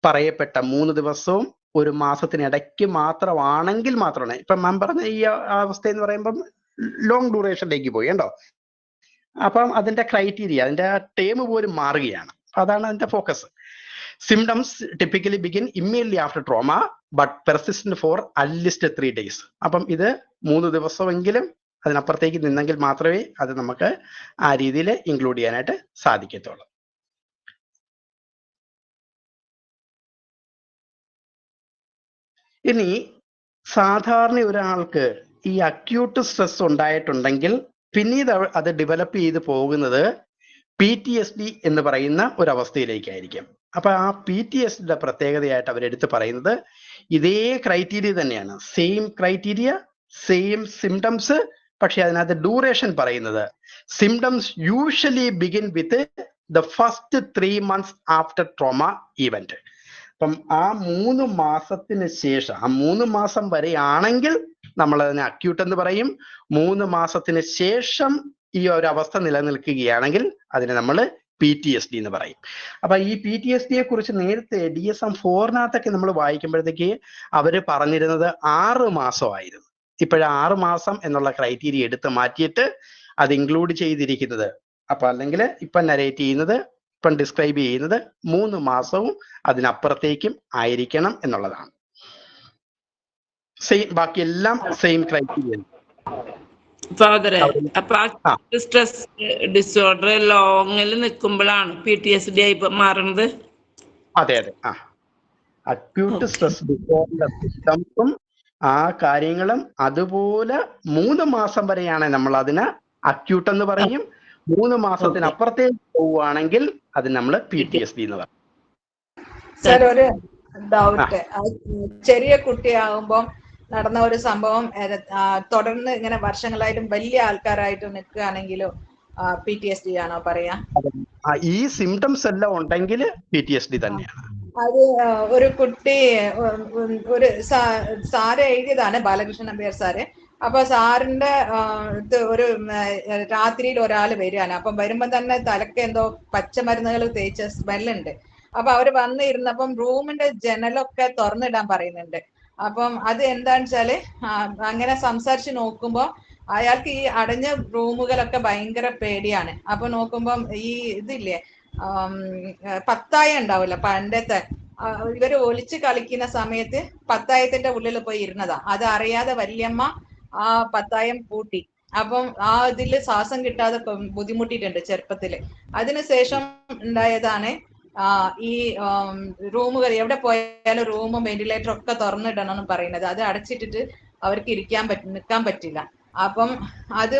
Speaker 1: പറയപ്പെട്ട 3 ദിവസവും 1 മാസത്തിനിടയ്ക്ക് മാത്രമാണെങ്കിൽ മാത്രമാണ്. ഇപ്പം മാം പറഞ്ഞ ഈ അവസ്ഥ എന്ന് പറയുമ്പം ലോങ് ഡ്യൂറേഷനിലേക്ക് പോയി കണ്ടോ. അപ്പം അതിന്റെ ക്രൈറ്റീരിയ, അതിന്റെ ടേം പോലും മാറുകയാണ്. അതാണ് അതിന്റെ focus. Symptoms typically begin immediately after trauma but persistent for at least 3 days. അപ്പം ഇത് 3 ദിവസമെങ്കിലും അതിനപ്പുറത്തേക്ക് നിന്നെങ്കിൽ മാത്രമേ അത് നമുക്ക് ആ രീതിയിൽ ഇൻക്ലൂഡ് ചെയ്യാനായിട്ട് സാധിക്കത്തുള്ളൂ. ഇനി സാധാരണ ഒരാൾക്ക് ഈ അക്യൂട്ട് സ്ട്രെസ് ഉണ്ടായിട്ടുണ്ടെങ്കിൽ പിന്നീട് അത് ഡെവലപ്പ് ചെയ്ത് പോകുന്നത് PTSD എന്ന് പറയുന്ന ഒരവസ്ഥയിലേക്കായിരിക്കും. അപ്പൊ ആ PTSDയുടെ പ്രത്യേകതയായിട്ട് അവരെടുത്ത് പറയുന്നത് ഇതേ ക്രൈറ്റീരിയ തന്നെയാണ്. Same criteria, same symptoms. പക്ഷെ അതിനകത്ത് ഡ്യൂറേഷൻ പറയുന്നത് symptoms usually begin with the first 3 months after trauma event. അപ്പം ആ 3 മാസത്തിന് ശേഷം, ആ 3 മാസം വരെയാണെങ്കിൽ നമ്മൾ അതിനെ അക്യൂട്ട് എന്ന് പറയും. 3 മാസത്തിന് ശേഷം ഈ ഒരു അവസ്ഥ നിലനിൽക്കുകയാണെങ്കിൽ അതിനെ നമ്മൾ PTSD എന്ന് പറയും. അപ്പൊ ഈ PTSDയെ കുറിച്ച് നേരത്തെ DSM-4 നമ്മൾ വായിക്കുമ്പോഴത്തേക്ക് അവര് പറഞ്ഞിരുന്നത് 6 മാസമായിരുന്നു. ഇപ്പോഴ 6 മാസം എന്നുള്ള ക്രൈറ്റീരിയ എടുത്ത് മാറ്റിയിട്ട് അത് ഇൻക്ലൂഡ് ചെയ്തിരിക്കുന്നത്, അപ്പൊ അല്ലെങ്കിൽ ഇപ്പൊ നരേറ്റ് ചെയ്യുന്നത്, ഇപ്പം ഡിസ്ക്രൈബ് ചെയ്യുന്നത് 3 മാസവും അതിനപ്പുറത്തേക്കും ആയിരിക്കണം എന്നുള്ളതാണ്. സെയിം, ബാക്കിയെല്ലാം സെയിം ക്രൈറ്റീരിയ.
Speaker 2: ഫാദറെ, അപ്പൊ സ്ട്രെസ് ഡിസോർഡർ ലോങ്ങിൽ നിൽക്കുമ്പോഴാണ് PTSD ആയി മാറുന്നത്?
Speaker 1: അതെ അതെ. അക്യൂട്ട് സ്ട്രെസ് ഡിസോർഡർ സിസ്റ്റംസും ആ കാര്യങ്ങളും അതുപോലെ 3 മാസം വരെയാണ് നമ്മൾ അതിന് അക്യൂട്ട് എന്ന് പറയും. 3 മാസത്തിനപ്പുറത്തേക്ക് പോവുകയാണെങ്കിൽ അത് നമ്മൾ PTSD എന്ന് പറയും.
Speaker 6: സർ, ഒരു ഡൗട്ട്. ചെറിയ കുട്ടിയാകുമ്പോ നടന്ന ഒരു സംഭവം തുടർന്ന് ഇങ്ങനെ വർഷങ്ങളായിട്ടും വലിയ ആൾക്കാരായിട്ടും നിൽക്കുകയാണെങ്കിലും PTSD ആണോ പറയാ?
Speaker 1: ഈ സിംറ്റംസ് എല്ലാം ഉണ്ടെങ്കിൽ PTSD തന്നെയാണ്.
Speaker 6: അത് ഒരു കുട്ടി, ഒരു സാറ് എഴുതിയതാണ്, ബാലകൃഷ്ണൻ നമ്പ്യാർ സാറ്. അപ്പൊ സാറിന്റെ ഒരു രാത്രിയിൽ ഒരാൾ വരികയാണ്. അപ്പം വരുമ്പോ തന്നെ തലക്ക് എന്തോ പച്ചമരുന്നുകൾ തേച്ച സ്മെല്ലുണ്ട്. അപ്പൊ അവര് വന്നിരുന്നപ്പം റൂമിന്റെ ജനലൊക്കെ തുറന്നിടാൻ പറയുന്നുണ്ട്. അപ്പം അത് എന്താന്ന് വെച്ചാല് അങ്ങനെ സംസാരിച്ച് നോക്കുമ്പോ അയാൾക്ക് ഈ അടഞ്ഞ റൂമുകളൊക്കെ ഭയങ്കര പേടിയാണ്. അപ്പൊ നോക്കുമ്പം ഈ ഇതില്ലേ, പത്തായം ഉണ്ടാവില്ല പണ്ടത്തെ, ഇവര് ഒളിച്ച് കളിക്കുന്ന സമയത്ത് പത്തായത്തിന്റെ ഉള്ളിൽ പോയി ഇരുന്നതാ. അത് അറിയാതെ വല്യമ്മ ആ പത്തായം പൂട്ടി. അപ്പം ആ ഇതില് ശ്വാസം കിട്ടാതെ ബുദ്ധിമുട്ടിയിട്ടുണ്ട് ചെറുപ്പത്തില്. അതിനുശേഷം ഉണ്ടായതാണ് ഈ റൂമുകൾ എവിടെ പോയാലും റൂമും വെന്റിലേറ്ററും ഒക്കെ തുറന്നിടണം എന്ന് പറയുന്നത്. അത് അടച്ചിട്ടിട്ട് അവർക്ക് നിൽക്കാൻ പറ്റില്ല. അപ്പം അത്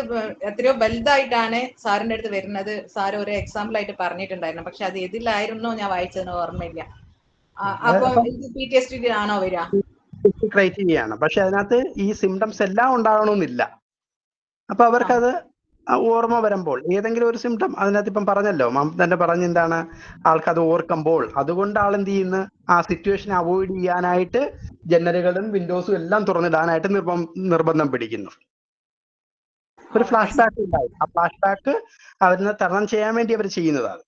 Speaker 6: എത്രയോ വലുതായിട്ടാണ് സാറിന്റെ അടുത്ത് വരുന്നത്. സാർ ഒരു എക്സാമ്പിൾ ആയിട്ട് പറഞ്ഞിട്ടുണ്ടായിരുന്നു. പക്ഷെ അത് ഏതിലായിരുന്നോ ഞാൻ വായിച്ചതെന്ന് ഓർമ്മയില്ല. അപ്പം ഇത് PTSD ആണോ വരിക?
Speaker 1: ക്രൈറ്റീരിയ ആണ്. പക്ഷെ അതിനകത്ത് ഈ സിംറ്റംസ് എല്ലാം ഉണ്ടാകണമെന്നില്ല. അപ്പൊ അവർക്കത് ഓർമ്മ വരുമ്പോൾ ഏതെങ്കിലും ഒരു സിംറ്റം അതിനകത്ത്, ഇപ്പം പറഞ്ഞല്ലോ മാം തന്നെ പറഞ്ഞ എന്താണ്, ആൾക്കത് ഓർക്കുമ്പോൾ അതുകൊണ്ട് ആൾ എന്ത് ചെയ്യുന്നു, ആ സിറ്റുവേഷൻ അവോയ്ഡ് ചെയ്യാനായിട്ട് ജനലുകളും വിൻഡോസും എല്ലാം തുറന്നിടാനായിട്ട് നിർബന്ധം പിടിക്കുന്നു. ഒരു ഫ്ലാഷ് ബാക്ക് ഉണ്ടായി. ആ ഫ്ലാഷ് ബാക്ക് അവരിനെ തരണം ചെയ്യാൻ വേണ്ടി അവർ ചെയ്യുന്നതാണ്.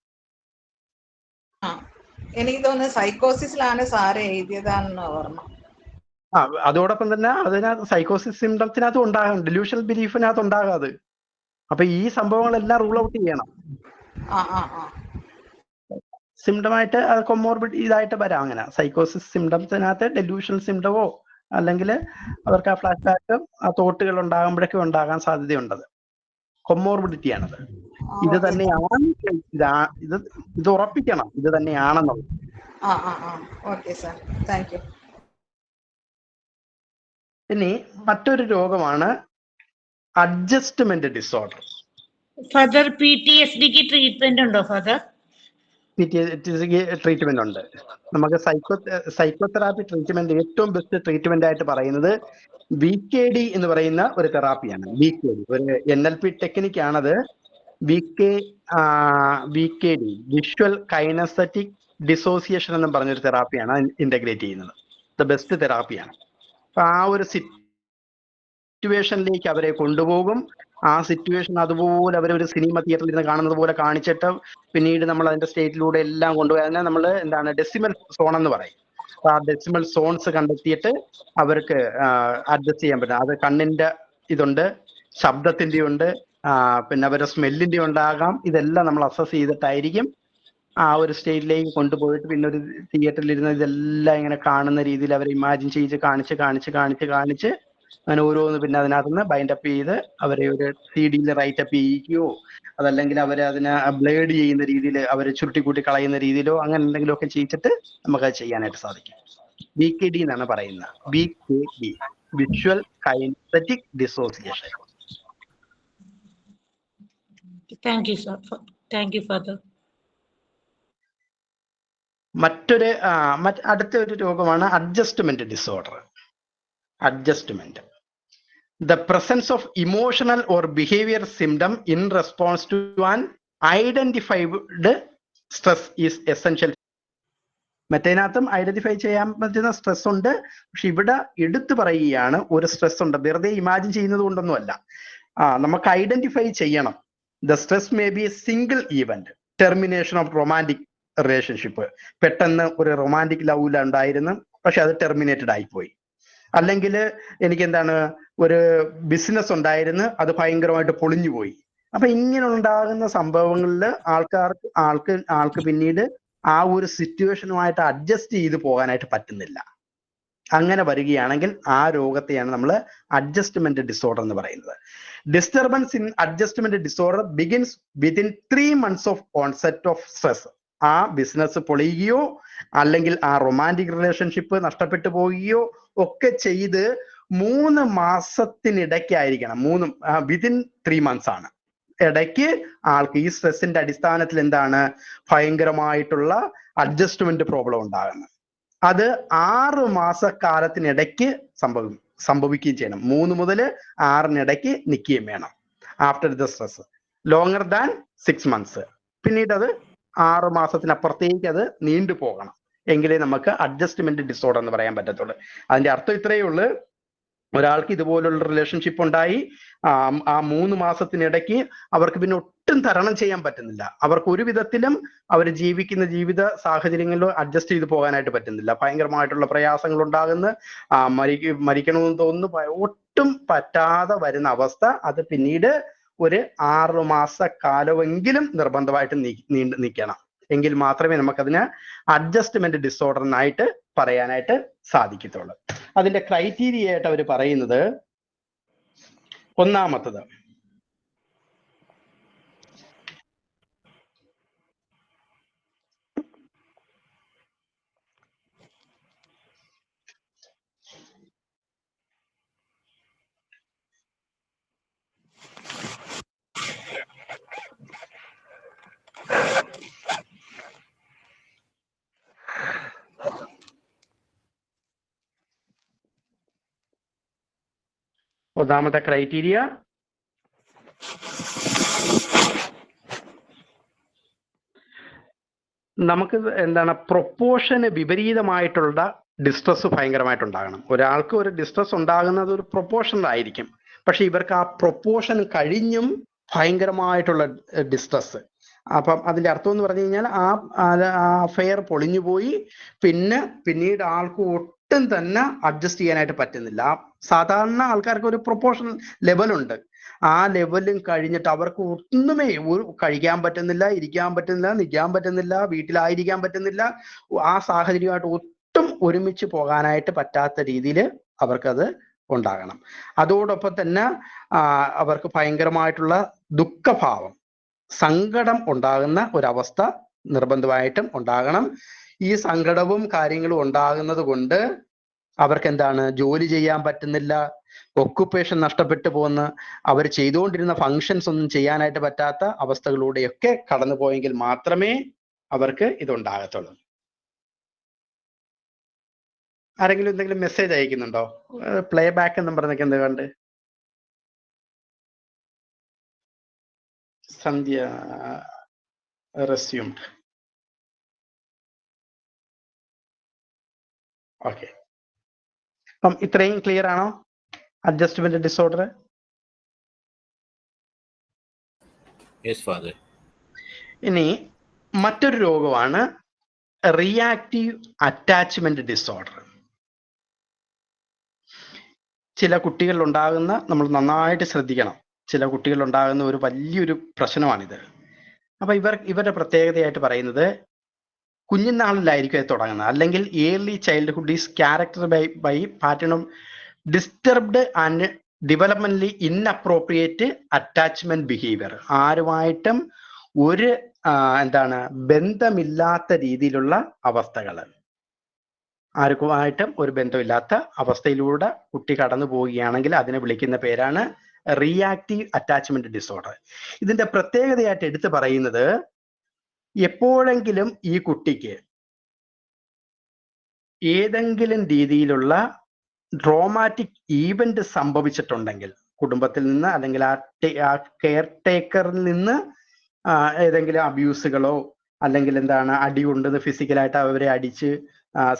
Speaker 6: എനിക്ക് തോന്നുന്നത് സൈക്കോസിസിലാണ് സാറ് എഴുതിയതാണെന്ന് ഓർമ്മ.
Speaker 1: അതോടൊപ്പം തന്നെ അതിനകത്ത് സൈക്കോസിസ് സിംറ്റംസിനകത്ത് ഉണ്ടാകാം, ഡെലൂഷണൽ ബിലീഫിനകത്ത് ഉണ്ടാകാതെ. അപ്പൊ ഈ സംഭവങ്ങളെല്ലാം റൂൾ ഔട്ട് ചെയ്യണം. സിംറ്റമായിട്ട് അത് കൊമോർബിഡ് ഇതായിട്ട് വരാം. അങ്ങനെ സൈക്കോസിസ് സിംറ്റംസിനകത്ത് ഡെലൂഷണൽ സിംറ്റമോ അല്ലെങ്കിൽ അവർക്ക് ആ ഫ്ലാഷ് ബാക്ക് ആ തോട്ടുകൾ ഉണ്ടാകുമ്പോഴേക്കും ഉണ്ടാകാൻ സാധ്യതയുണ്ടത്. കൊമോർബിഡിറ്റിയാണത്. ഇത് തന്നെയാണ് ഇത് ഉറപ്പിക്കണം, ഇത് തന്നെയാണെന്നുള്ളത്. ഇനി മറ്റൊരു രോഗമാണ് അഡ്ജസ്റ്റ്മെന്റ് ഡിസോർഡർ.
Speaker 7: ഫാദർ, PTSDക്ക് ട്രീറ്റ്മെന്റ് ഉണ്ടോ ഫാദർ?
Speaker 1: PTSDക്ക് ട്രീറ്റ്മെന്റ് ഉണ്ട്. നമുക്ക് സൈക്കോതെറാപ്പി ട്രീറ്റ്മെന്റ് ഏറ്റവും ബെസ്റ്റ് ട്രീറ്റ്മെന്റ് ആയിട്ട് പറയുന്നത് VKD എന്ന് പറയുന്ന ഒരു തെറാപ്പിയാണ്. VKD ഒരു NLP ടെക്നിക്കാണത്. VKD വിഷ്വൽ കൈനസ്തറ്റിക് ഡിസോസിയേഷൻ എന്ന് പറഞ്ഞൊരു തെറാപ്പിയാണ് ഇന്റഗ്രേറ്റ് ചെയ്യുന്നത്. ദ ബെസ്റ്റ് തെറാപ്പിയാണ്. അപ്പൊ ആ ഒരു സിറ്റുവേഷനിലേക്ക് അവരെ കൊണ്ടുപോകും. ആ സിറ്റുവേഷൻ അതുപോലെ അവരൊരു സിനിമ തിയേറ്ററിൽ ഇരുന്ന് കാണുന്നത് പോലെ കാണിച്ചിട്ട് പിന്നീട് നമ്മൾ അതിന്റെ സ്റ്റേറ്റിലൂടെ എല്ലാം കൊണ്ടുപോയി അതിനെ നമ്മൾ ഡെസിമൽ സോൺ എന്ന് പറയും. അപ്പൊ ആ ഡെസിമൽ സോൺസ് കണ്ടെത്തിയിട്ട് അവർക്ക് അഡ്ജസ്റ്റ് ചെയ്യാൻ പറ്റും. അത് കണ്ണിന്റെ ഇതുണ്ട്, ശബ്ദത്തിന്റെ ഉണ്ട്, പിന്നെ അവരുടെ സ്മെല്ലിന്റെ ഉണ്ടാകാം. ഇതെല്ലാം നമ്മൾ അസസ് ചെയ്തിട്ടായിരിക്കും ആ ഒരു സ്റ്റേറ്റിലേക്ക് കൊണ്ടുപോയിട്ട് പിന്നെ ഒരു തിയേറ്ററിൽ ഇരുന്ന് ഇതെല്ലാം ഇങ്ങനെ കാണുന്ന രീതിയിൽ അവരെ ഇമാജിൻ ചെയ്ത് കാണിച്ച് അങ്ങനെ ഓരോന്ന് പിന്നെ അതിനകത്തുനിന്ന് ബൈൻഡപ്പ് ചെയ്ത് അവരെ ഒരു CD റൈറ്റപ്പ് ചെയ്യിക്കുകയോ അതല്ലെങ്കിൽ അവരെ അതിനെ ബ്ലേഡ് ചെയ്യുന്ന രീതിയിൽ അവരെ ചുരുട്ടിക്കൂട്ടി കളയുന്ന രീതിയിലോ അങ്ങനെ എന്തെങ്കിലുമൊക്കെ ചെയ്യിച്ചിട്ട് നമുക്കത് ചെയ്യാനായിട്ട് സാധിക്കും. VKD എന്നാണ് പറയുന്നത്. VKD visual kinesthetic dissociation.
Speaker 7: Thank you sir. Thank you father.
Speaker 1: അടുത്ത ഒരു രോഗമാണ് adjustment disorder. Adjustment, the presence of emotional or behavior symptom in response to an identified stress is essential. മറ്റേതിനകത്തും ഐഡന്റിഫൈ ചെയ്യാൻ പറ്റുന്ന സ്ട്രെസ് ഉണ്ട്. പക്ഷെ ഇവിടെ എടുത്തു പറയുകയാണ് ഒരു സ്ട്രെസ് ഉണ്ട്. വെറുതെ ഇമാജിൻ ചെയ്യുന്നത് കൊണ്ടൊന്നുമല്ല, നമുക്ക് ഐഡന്റിഫൈ ചെയ്യണം. The stress may be A single event, termination of romantic relationship. പെട്ടെന്ന് ഒരു റൊമാൻറ്റിക് ലവ് ഉണ്ടായിരുന്നു, പക്ഷെ അത് ടെർമിനേറ്റഡ് ആയിപ്പോയി. അല്ലെങ്കിൽ എനിക്ക് ഒരു ബിസിനസ് ഉണ്ടായിരുന്നു, അത് ഭയങ്കരമായിട്ട് പൊളിഞ്ഞു പോയി. അപ്പൊ ഇങ്ങനെ ഉണ്ടാകുന്ന സംഭവങ്ങളിൽ ആൾക്ക് പിന്നീട് ആ ഒരു സിറ്റുവേഷനുമായിട്ട് അഡ്ജസ്റ്റ് ചെയ്ത് പോകാനായിട്ട് പറ്റുന്നില്ല. അങ്ങനെ വരികയാണെങ്കിൽ ആ രോഗത്തെയാണ് നമ്മൾ അഡ്ജസ്റ്റ്മെന്റ് ഡിസോർഡർ എന്ന് പറയുന്നത്. Disturbance in adjustment disorder begins within 3 months of onset of stress. ആ ബിസിനസ് പൊളിയുകയോ അല്ലെങ്കിൽ ആ റൊമാൻറ്റിക് റിലേഷൻഷിപ്പ് നഷ്ടപ്പെട്ടു പോവുകയോ ഒക്കെ ചെയ്ത് 3 മാസത്തിനിടയ്ക്കായിരിക്കണം. വിതിൻ 3 months ആണ് ഇടയ്ക്ക് ആൾക്ക് ഈ സ്ട്രെസ്സിന്റെ അടിസ്ഥാനത്തിൽ ഭയങ്കരമായിട്ടുള്ള അഡ്ജസ്റ്റ്മെന്റ് പ്രോബ്ലം ഉണ്ടാകുന്നത്. അത് 6 മാസക്കാലത്തിനിടയ്ക്ക് സംഭവിക്കുകയും ചെയ്യണം. 3 മുതൽ 6 നിൽക്കുകയും വേണം. After the stress longer than 6 months. പിന്നീട് അത് 6 മാസത്തിനപ്പുറത്തേക്ക് അത് നീണ്ടു പോകണം. എങ്കിലേ നമുക്ക് അഡ്ജസ്റ്റ്മെന്റ് ഡിസോർഡർ എന്ന് പറയാൻ പറ്റത്തുള്ളൂ. അതിന്റെ അർത്ഥം ഇത്രയേ ഉള്ളൂ, ഒരാൾക്ക് ഇതുപോലുള്ള റിലേഷൻഷിപ്പ് ഉണ്ടായി, ആ 3 മാസത്തിനിടയ്ക്ക് അവർക്ക് പിന്നെ ഒട്ടും തരണം ചെയ്യാൻ പറ്റുന്നില്ല. അവർക്ക് ഒരു വിധത്തിലും അവർ ജീവിക്കുന്ന ജീവിത സാഹചര്യങ്ങളിലോ അഡ്ജസ്റ്റ് ചെയ്ത് പോകാനായിട്ട് പറ്റുന്നില്ല. ഭയങ്കരമായിട്ടുള്ള പ്രയാസങ്ങൾ ഉണ്ടാകുന്ന, മരിക്കണമെന്ന് തോന്നുന്നു, ഒട്ടും പറ്റാതെ വരുന്ന അവസ്ഥ. അത് പിന്നീട് ഒരു 6 മാസക്കാലമെങ്കിലും നിർബന്ധമായിട്ട് നിൽക്കണം. എങ്കിൽ മാത്രമേ നമുക്കതിന് അഡ്ജസ്റ്റ്മെന്റ് ഡിസോർഡറിനായിട്ട് പറയാനായിട്ട് സാധിക്കത്തുള്ളൂ. അതിന്റെ ക്രൈറ്റീരിയ ആയിട്ട് അവർ പറയുന്നത്, ഒന്നാമത്തത് ഒന്നാമത്തെ ക്രൈറ്റീരിയ നമുക്ക് പ്രൊപ്പോർഷന് വിപരീതമായിട്ടുള്ള ഡിസ്ട്രെസ് ഭയങ്കരമായിട്ടുണ്ടാകണം. ഒരാൾക്ക് ഒരു ഡിസ്ട്രെസ് ഉണ്ടാകുന്നത് ഒരു പ്രൊപ്പോർഷനിലായിരിക്കും, പക്ഷെ ഇവർക്ക് ആ പ്രൊപ്പോർഷൻ കഴിഞ്ഞും ഭയങ്കരമായിട്ടുള്ള ഡിസ്ട്രെസ്. അപ്പം അതിന്റെ അർത്ഥം എന്ന് പറഞ്ഞു കഴിഞ്ഞാൽ ആ അഫെയർ പൊളിഞ്ഞുപോയി, പിന്നീട് ആൾക്ക് ഒട്ടും തന്നെ അഡ്ജസ്റ്റ് ചെയ്യാനായിട്ട് പറ്റുന്നില്ല. സാധാരണ ആൾക്കാർക്ക് ഒരു പ്രൊപ്പോർഷൻ ലെവലുണ്ട്, ആ ലെവലും കഴിഞ്ഞിട്ട് അവർക്ക് ഒന്നുമേ കഴിക്കാൻ പറ്റുന്നില്ല, ഇരിക്കാൻ പറ്റുന്നില്ല, നിൽക്കാൻ പറ്റുന്നില്ല, വീട്ടിലായിരിക്കാൻ പറ്റുന്നില്ല, ആ സാഹചര്യമായിട്ട് ഒട്ടും ഒരുമിച്ച് പോകാനായിട്ട് പറ്റാത്ത രീതിയിൽ അവർക്കത് ഉണ്ടാകണം. അതോടൊപ്പം തന്നെ അവർക്ക് ഭയങ്കരമായിട്ടുള്ള ദുഃഖഭാവം, സങ്കടം ഉണ്ടാകുന്ന ഒരവസ്ഥ നിർബന്ധമായിട്ടും ഉണ്ടാകണം. ഈ സങ്കടവും കാര്യങ്ങളും ഉണ്ടാകുന്നത് കൊണ്ട് അവർക്ക് എന്താണ്, ജോലി ചെയ്യാൻ പറ്റുന്നില്ല, ഒക്കുപ്പേഷൻ നഷ്ടപ്പെട്ടു പോകുന്ന, അവർ ചെയ്തുകൊണ്ടിരുന്ന ഫങ്ഷൻസ് ഒന്നും ചെയ്യാനായിട്ട് പറ്റാത്ത അവസ്ഥകളിലൂടെയൊക്കെ കടന്നു പോയെങ്കിൽ മാത്രമേ അവർക്ക് ഇതുണ്ടാകത്തുള്ളൂ. ആരെങ്കിലും എന്തെങ്കിലും മെസ്സേജ് അയക്കുന്നുണ്ടോ? പ്ലേ ബാക്ക് എന്നും പറഞ്ഞൊക്കെ എന്ത് കണ്ട്? സന്ധ്യ റെസ്യൂംഡ്. ഓക്കെ, അപ്പം ഇത്രയും ക്ലിയർ ആണോ അഡ്ജസ്റ്റ്മെന്റ് ഡിസോർഡർ? ഇനി മറ്റൊരു രോഗമാണ് റിയാക്റ്റീവ് അറ്റാച്ച്മെന്റ് ഡിസോർഡർ. ചില കുട്ടികളിൽ ഉണ്ടാകുന്ന, നമ്മൾ നന്നായിട്ട് ശ്രദ്ധിക്കണം, ചില കുട്ടികളിൽ ഉണ്ടാകുന്ന ഒരു വലിയൊരു പ്രശ്നമാണിത്. അപ്പൊ ഇവരുടെ പ്രത്യേകതയായിട്ട് പറയുന്നത്, കുഞ്ഞുനാളിലായിരിക്കും അത് തുടങ്ങുന്നത്, അല്ലെങ്കിൽ early childhood is character by pattern of disturbed and developmentally inappropriate attachment behaviour. ആരുമായിട്ടും ഒരു ബന്ധമില്ലാത്ത രീതിയിലുള്ള അവസ്ഥകൾ, ആർക്കുമായിട്ടും ഒരു ബന്ധമില്ലാത്ത അവസ്ഥയിലൂടെ കുട്ടി കടന്നു പോവുകയാണെങ്കിൽ അതിനെ വിളിക്കുന്ന പേരാണ് റിയാക്റ്റീവ് അറ്റാച്ച്മെന്റ് ഡിസോർഡർ. ഇതിന്റെ പ്രത്യേകതയായിട്ട് എടുത്തു പറയുന്നത്, എപ്പോഴെങ്കിലും ഈ കുട്ടിക്ക് ഏതെങ്കിലും രീതിയിലുള്ള ട്രോമാറ്റിക് ഈവന്റ് സംഭവിച്ചിട്ടുണ്ടെങ്കിൽ, കുടുംബത്തിൽ നിന്ന് അല്ലെങ്കിൽ ആ കെയർ ടേക്കറിൽ നിന്ന് ഏതെങ്കിലും അബ്യൂസുകളോ അല്ലെങ്കിൽ അടി കൊണ്ട് ഫിസിക്കലായിട്ട് അവരെ അടിച്ച്,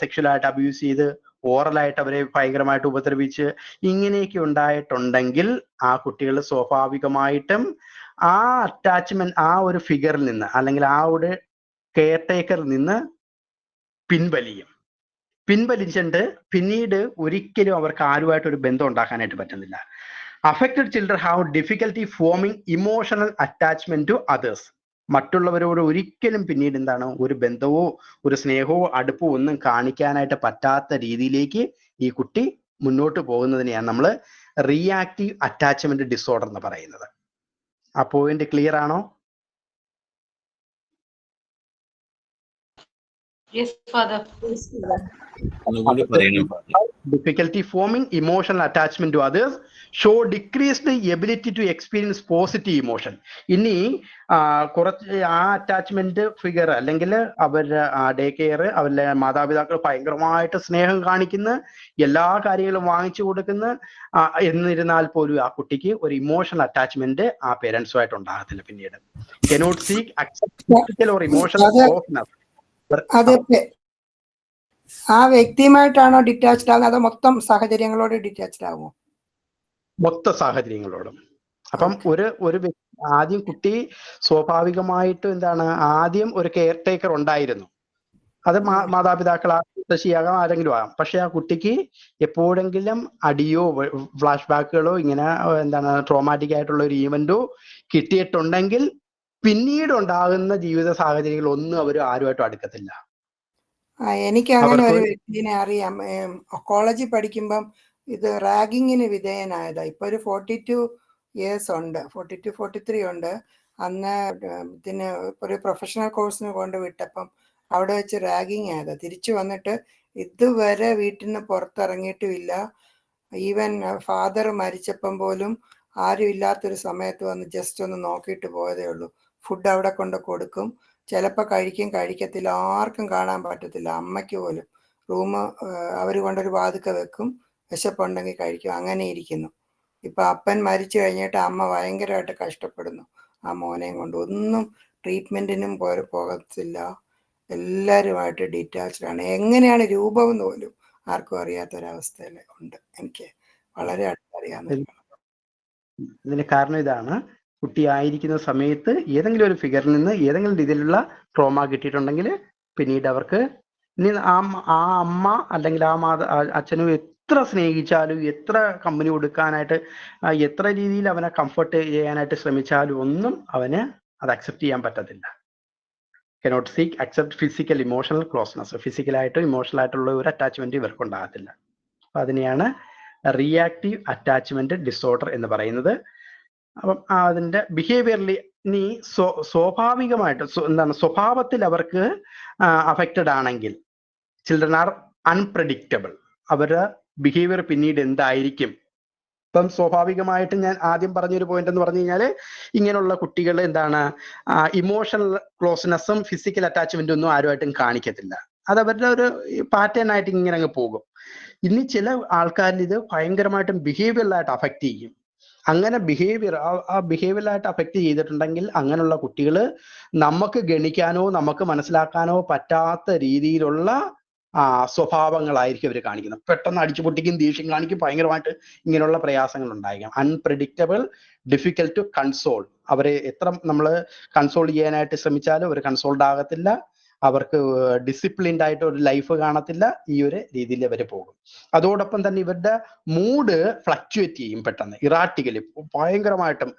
Speaker 1: സെക്ഷലായിട്ട് അബ്യൂസ് ചെയ്ത്, ഓറലായിട്ട് അവരെ ഭയങ്കരമായിട്ട് ഉപദ്രവിച്ച്, ഇങ്ങനെയൊക്കെ ഉണ്ടായിട്ടുണ്ടെങ്കിൽ ആ കുട്ടികൾ സ്വാഭാവികമായിട്ടും ആ അറ്റാച്ച്മെന്റ്, ആ ഒരു ഫിഗറിൽ നിന്ന് അല്ലെങ്കിൽ ആ ഒരു കെയർ ടേക്കറിൽ നിന്ന് പിൻവലിച്ചിട്ട് പിന്നീട് ഒരിക്കലും അവർക്ക് ആരുമായിട്ട് ഒരു ബന്ധം ഉണ്ടാക്കാനായിട്ട് പറ്റുന്നില്ല. Affected children have difficulty forming emotional attachment to others. മറ്റുള്ളവരോട് ഒരിക്കലും പിന്നീട് ഒരു ബന്ധവോ ഒരു സ്നേഹമോ അടുപ്പോ ഒന്നും കാണിക്കാനായിട്ട് പറ്റാത്ത രീതിയിലേക്ക് ഈ കുട്ടി മുന്നോട്ട് പോകുന്നതിനെയാണ് നമ്മൾ റിയാക്റ്റീവ് അറ്റാച്ച്മെന്റ് ഡിസോർഡർ എന്ന് പറയുന്നത്. ആ പോയിന്റ് ക്ലിയർ ആണോ?
Speaker 7: Yes, Father.
Speaker 1: Difficulty forming emotional attachment to others show decreased ability to experience positive emotion. ഇനി കുറച്ച് ആ അറ്റാച്ച്മെന്റ് ഫിഗർ അല്ലെങ്കിൽ അവരുടെ ഡേ കെയർ, അവരുടെ മാതാപിതാക്കൾ ഭയങ്കരമായിട്ട് സ്നേഹം കാണിക്കുന്ന, എല്ലാ കാര്യങ്ങളും വാങ്ങിച്ചു കൊടുക്കുന്ന, എന്നിരുന്നാൽ പോലും ആ കുട്ടിക്ക് ഒരു ഇമോഷണൽ അറ്റാച്ച്മെന്റ് ആ പേരൻസുമായിട്ട് ഉണ്ടാകത്തില്ല. പിന്നീട് cannot seek acceptable or emotional closeness.
Speaker 4: അതെ, ആ വ്യക്തിയുമായിട്ടാണോ ഡിറ്റാച്ച്ഡ് ആകുന്നത്, അതോ മൊത്തം സാഹചര്യങ്ങളോട് ഡിറ്റാച്ച്ഡ് ആകുമോ?
Speaker 1: മൊത്ത സാഹചര്യങ്ങളോടും. അപ്പം ഒരു ആദ്യം കുട്ടി സ്വാഭാവികമായിട്ട് ആദ്യം ഒരു കെയർ ടേക്കർ ഉണ്ടായിരുന്നു. അത് മാതാപിതാക്കളാകാം, മുത്തശ്ശിയാകാം, ആരെങ്കിലും ആകാം. പക്ഷെ ആ കുട്ടിക്ക് എപ്പോഴെങ്കിലും അടിയോ ഫ്ലാഷ് ബാക്കുകളോ ഇങ്ങനെ ട്രോമാറ്റിക് ആയിട്ടുള്ള ഒരു ഈവന്റോ കിട്ടിയിട്ടുണ്ടെങ്കിൽ പിന്നീട് ഉണ്ടാകുന്ന ജീവിത സാഹചര്യങ്ങൾ ഒന്നും അവർ ആരുമായിട്ടും അടുക്കത്തില്ല.
Speaker 4: എനിക്ക് അങ്ങനെ ഒരു വ്യക്തിനെ അറിയാം. കോളേജിൽ പഠിക്കുമ്പം ഇത് റാഗിങ്ങിന് വിധേയനായതാ. ഇപ്പൊ ഒരു 42 years ഉണ്ട്, 43 ഉണ്ട്. അന്ന് ഇതിന് ഒരു പ്രൊഫഷണൽ കോഴ്സിന് കൊണ്ട് വിട്ടപ്പം അവിടെ വെച്ച് റാഗിങ് ആയതാ. തിരിച്ചു വന്നിട്ട് ഇതുവരെ വീട്ടിൽ നിന്ന് പുറത്തിറങ്ങിയിട്ടുമില്ല. ഈവൻ ഫാദർ മരിച്ചപ്പം പോലും ആരും ഇല്ലാത്തൊരു സമയത്ത് വന്ന് ജസ്റ്റ് ഒന്ന് നോക്കിയിട്ട് പോയതേ ഉള്ളൂ. ഫുഡ് അവിടെ കൊണ്ട് കൊടുക്കും, ചിലപ്പോൾ കഴിക്കും, കഴിക്കത്തില്ല, ആർക്കും കാണാൻ പറ്റത്തില്ല, അമ്മയ്ക്ക് പോലും. അവർ കൊണ്ടൊരു വാതുക്ക വെക്കും, വിശപ്പുണ്ടെങ്കിൽ കഴിക്കും, അങ്ങനെ ഇരിക്കുന്നു. ഇപ്പൊ അപ്പൻ മരിച്ചു കഴിഞ്ഞിട്ട് അമ്മ ഭയങ്കരമായിട്ട് കഷ്ടപ്പെടുന്നു ആ മോനെയും കൊണ്ട്. ഒന്നും ട്രീറ്റ്മെന്റിനും പോകത്തില്ല, എല്ലാവരുമായിട്ട് ഡിറ്റാച്ച്ഡ് ആണ്. എങ്ങനെയാണ് രൂപം പോലും ആർക്കും അറിയാത്തൊരവസ്ഥയിൽ ഉണ്ട്. എനിക്ക് വളരെ അടുത്തറിയാവുന്ന.
Speaker 1: ഇതിന് കാരണം ഇതാണ്, കുട്ടിയായിരിക്കുന്ന സമയത്ത് ഏതെങ്കിലും ഒരു ഫിഗറിൽ നിന്ന് ഏതെങ്കിലും രീതിയിലുള്ള ട്രോമ കിട്ടിയിട്ടുണ്ടെങ്കിൽ പിന്നീട് അവർക്ക് ആ അമ്മ അല്ലെങ്കിൽ ആ അച്ഛനും എത്ര സ്നേഹിച്ചാലും എത്ര കമ്പനി കൊടുക്കാനായിട്ട് എത്ര രീതിയിൽ അവനെ കംഫർട്ട് ചെയ്യാനായിട്ട് ശ്രമിച്ചാലും ഒന്നും അവന് അത് അക്സെപ്റ്റ് ചെയ്യാൻ പറ്റത്തില്ല. Cannot seek accept physical emotional closeness. ഫിസിക്കലായിട്ടും ഇമോഷണൽ ആയിട്ടുള്ള ഒരു അറ്റാച്ച്മെന്റ് ഇവർക്ക് ഉണ്ടാകത്തില്ല. അപ്പൊ അതിനെയാണ് റിയാക്റ്റീവ് അറ്റാച്ച്മെന്റ് ഡിസോർഡർ എന്ന് പറയുന്നത്. അപ്പം അതിന്റെ ബിഹേവിയറലി ഇനി സ്വാഭാവികമായിട്ട് എന്താണ് സ്വഭാവത്തിൽ അവർക്ക് അഫക്റ്റഡ് ആണെങ്കിൽ ചിൽഡ്രൻ ആർ അൺപ്രഡിക്റ്റബിൾ. അവരുടെ ബിഹേവിയർ പിന്നീട് എന്തായിരിക്കും? ഇപ്പം സ്വാഭാവികമായിട്ടും ഞാൻ ആദ്യം പറഞ്ഞൊരു പോയിന്റ് എന്ന് പറഞ്ഞു കഴിഞ്ഞാൽ ഇങ്ങനെയുള്ള കുട്ടികൾ എന്താണ് ഇമോഷണൽ ക്ലോസ്നെസ്സും ഫിസിക്കൽ അറ്റാച്ച്മെന്റും ഒന്നും ആരുമായിട്ടും കാണിക്കത്തില്ല. അത് അവരുടെ ഒരു പാറ്റേൺ ആയിട്ട് ഇങ്ങനെ അങ്ങ് പോകും. ഇനി ചില ആൾക്കാരിൽ ഇത് ഭയങ്കരമായിട്ടും ബിഹേവിയറലായിട്ട് അഫക്റ്റ് ചെയ്യും. അങ്ങനെ ആ ബിഹേവിയറലായിട്ട് അഫക്റ്റ് ചെയ്തിട്ടുണ്ടെങ്കിൽ അങ്ങനെയുള്ള കുട്ടികൾ നമുക്ക് ഗണിക്കാനോ നമുക്ക് മനസ്സിലാക്കാനോ പറ്റാത്ത രീതിയിലുള്ള സ്വഭാവങ്ങളായിരിക്കും അവർ കാണിക്കുന്നത്. പെട്ടെന്ന് അടിച്ചു പൊട്ടിക്കും, ദേഷ്യം കാണിക്കും, ഭയങ്കരമായിട്ട് ഇങ്ങനെയുള്ള പ്രയാസങ്ങൾ ഉണ്ടായിരിക്കാം. Unpredictable, difficult to console. അവരെ എത്ര നമ്മൾ കൺസോൾ ചെയ്യാനായിട്ട് ശ്രമിച്ചാലും അവർ കൺസോൾഡ് ആകത്തില്ല. അവർക്ക് ഡിസിപ്ലിൻഡ് ആയിട്ട് ഒരു ലൈഫ് കാണത്തില്ല. ഈ ഒരു രീതിയിൽ അവർ പോകും. അതോടൊപ്പം തന്നെ ഇവരുടെ മൂഡ് ഫ്ലക്ച്വേറ്റ് ചെയ്യും പെട്ടെന്ന്, ഇറാറ്റിക്കലി, ഭയങ്കരമായിട്ടും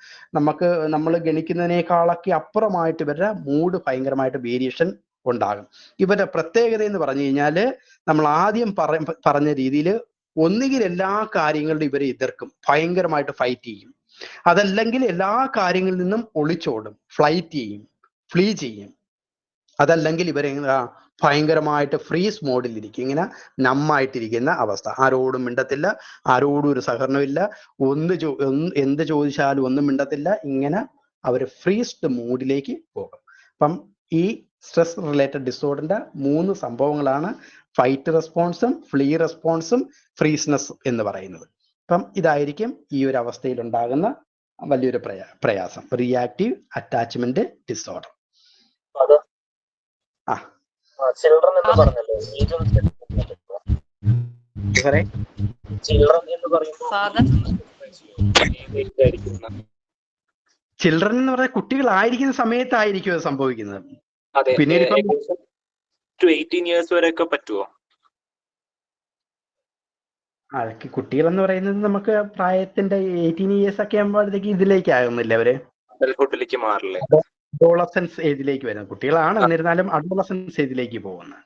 Speaker 1: നമ്മൾ ഗണിക്കുന്നതിനേക്കാളൊക്കെ അപ്പുറമായിട്ട് ഇവരുടെ മൂഡ് ഭയങ്കരമായിട്ട് വേരിയേഷൻ ഉണ്ടാകും. ഇവരുടെ പ്രത്യേകത എന്ന് പറഞ്ഞു കഴിഞ്ഞാൽ നമ്മൾ ആദ്യം പറഞ്ഞ രീതിയിൽ ഒന്നുകിൽ എല്ലാ കാര്യങ്ങളിലും ഇവരെ എതിർക്കും, ഭയങ്കരമായിട്ട് ഫൈറ്റ് ചെയ്യും. അതല്ലെങ്കിൽ എല്ലാ കാര്യങ്ങളിൽ നിന്നും ഒളിച്ചോടും, ഫ്ലീ ചെയ്യും. അതല്ലെങ്കിൽ ഇവരെ ഭയങ്കരമായിട്ട് ഫ്രീസ് മോഡിലിരിക്കും, ഇങ്ങനെ നമ്മായിട്ടിരിക്കുന്ന അവസ്ഥ. ആരോടും മിണ്ടത്തില്ല, ആരോടും ഒരു സഹകരണമില്ല, എന്ത് ചോദിച്ചാലും ഒന്നും മിണ്ടത്തില്ല. ഇങ്ങനെ അവർ ഫ്രീസ്ഡ് മൂഡിലേക്ക് പോകും. അപ്പം ഈ സ്ട്രെസ് റിലേറ്റഡ് ഡിസോർഡറിന്റെ 3 സംഭവങ്ങളാണ് ഫൈറ്റ് റെസ്പോൺസും ഫ്ലീ റെസ്പോൺസും ഫ്രീസ്നെസ് എന്ന് പറയുന്നത്. അപ്പം ഇതായിരിക്കും ഈ ഒരു അവസ്ഥയിൽ ഉണ്ടാകുന്ന വലിയൊരു പ്രയാസം, റിയാക്റ്റീവ് അറ്റാച്ച്മെന്റ് ഡിസോർഡർ.
Speaker 8: ചിൽഡ്രൻ എന്ന് പറഞ്ഞല്ലോ,
Speaker 1: ചിൽഡ്രൻ എന്ന് പറഞ്ഞാൽ കുട്ടികളായിരിക്കുന്ന സമയത്തായിരിക്കും അത് സംഭവിക്കുന്നത്. പിന്നീട്
Speaker 8: 18 years വരെയൊക്കെ പറ്റുമോ?
Speaker 1: അതൊക്കെ കുട്ടികൾ എന്ന് പറയുന്നത് നമുക്ക് പ്രായത്തിന്റെ 18 years ഒക്കെ ആകുമ്പോഴത്തേക്ക് ഇതിലേക്ക് ആകുന്നില്ല, അവര്
Speaker 8: അഡൽഹുഡിലേക്ക് മാറില്ലേ?
Speaker 1: അഡോളസൻസ് ഏജിലേക്ക് വരുന്നത് കുട്ടികളാണ്, എന്നിരുന്നാലും അഡോളസൻസ് ഏജിലേക്ക് പോകുന്നത്.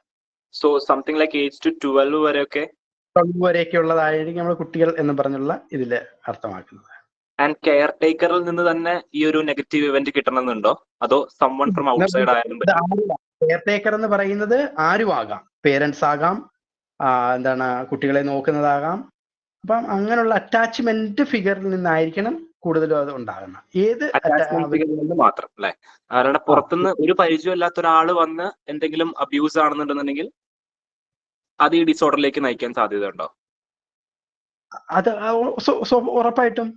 Speaker 8: So something like age to 12 വരെയൊക്കെ
Speaker 1: ഉള്ളതായിരിക്കും നമ്മൾ കുട്ടികൾ എന്ന് പറഞ്ഞുള്ള ഇതില് അർത്ഥമാക്കുന്നത്.
Speaker 8: ആൻഡ് കെയർ ടേക്കറിൽ നിന്ന് തന്നെ ഈ ഒരു നെഗറ്റീവ് ഇവന്റ് കിട്ടണമെന്നുണ്ടോ, അതോ someone from outside ആയാലും പറ്റും?
Speaker 1: കെയർ ടേക്കർ എന്ന് പറയുന്നത് ആരും ആകാം, പേരൻസ് ആകാം, എന്താണ് കുട്ടികളെ നോക്കുന്നതാകാം. അപ്പം അങ്ങനെയുള്ള അറ്റാച്ച്മെന്റ് ഫിഗറിൽ നിന്നായിരിക്കണം കൂടുതലും അത് ഉണ്ടാകുന്നത്. ഏത്
Speaker 8: മാത്രം അല്ലെ? അവരുടെ പുറത്തുനിന്ന് ഒരു പരിചയമില്ലാത്ത ഒരാള് വന്ന് എന്തെങ്കിലും അബ്യൂസ് ആണെന്നുണ്ടെന്നുണ്ടെങ്കിൽ അത് ഈ ഡിസോർഡറിലേക്ക് നയിക്കാൻ സാധ്യത ഉണ്ടോ?
Speaker 1: അത് ഉറപ്പായിട്ടും.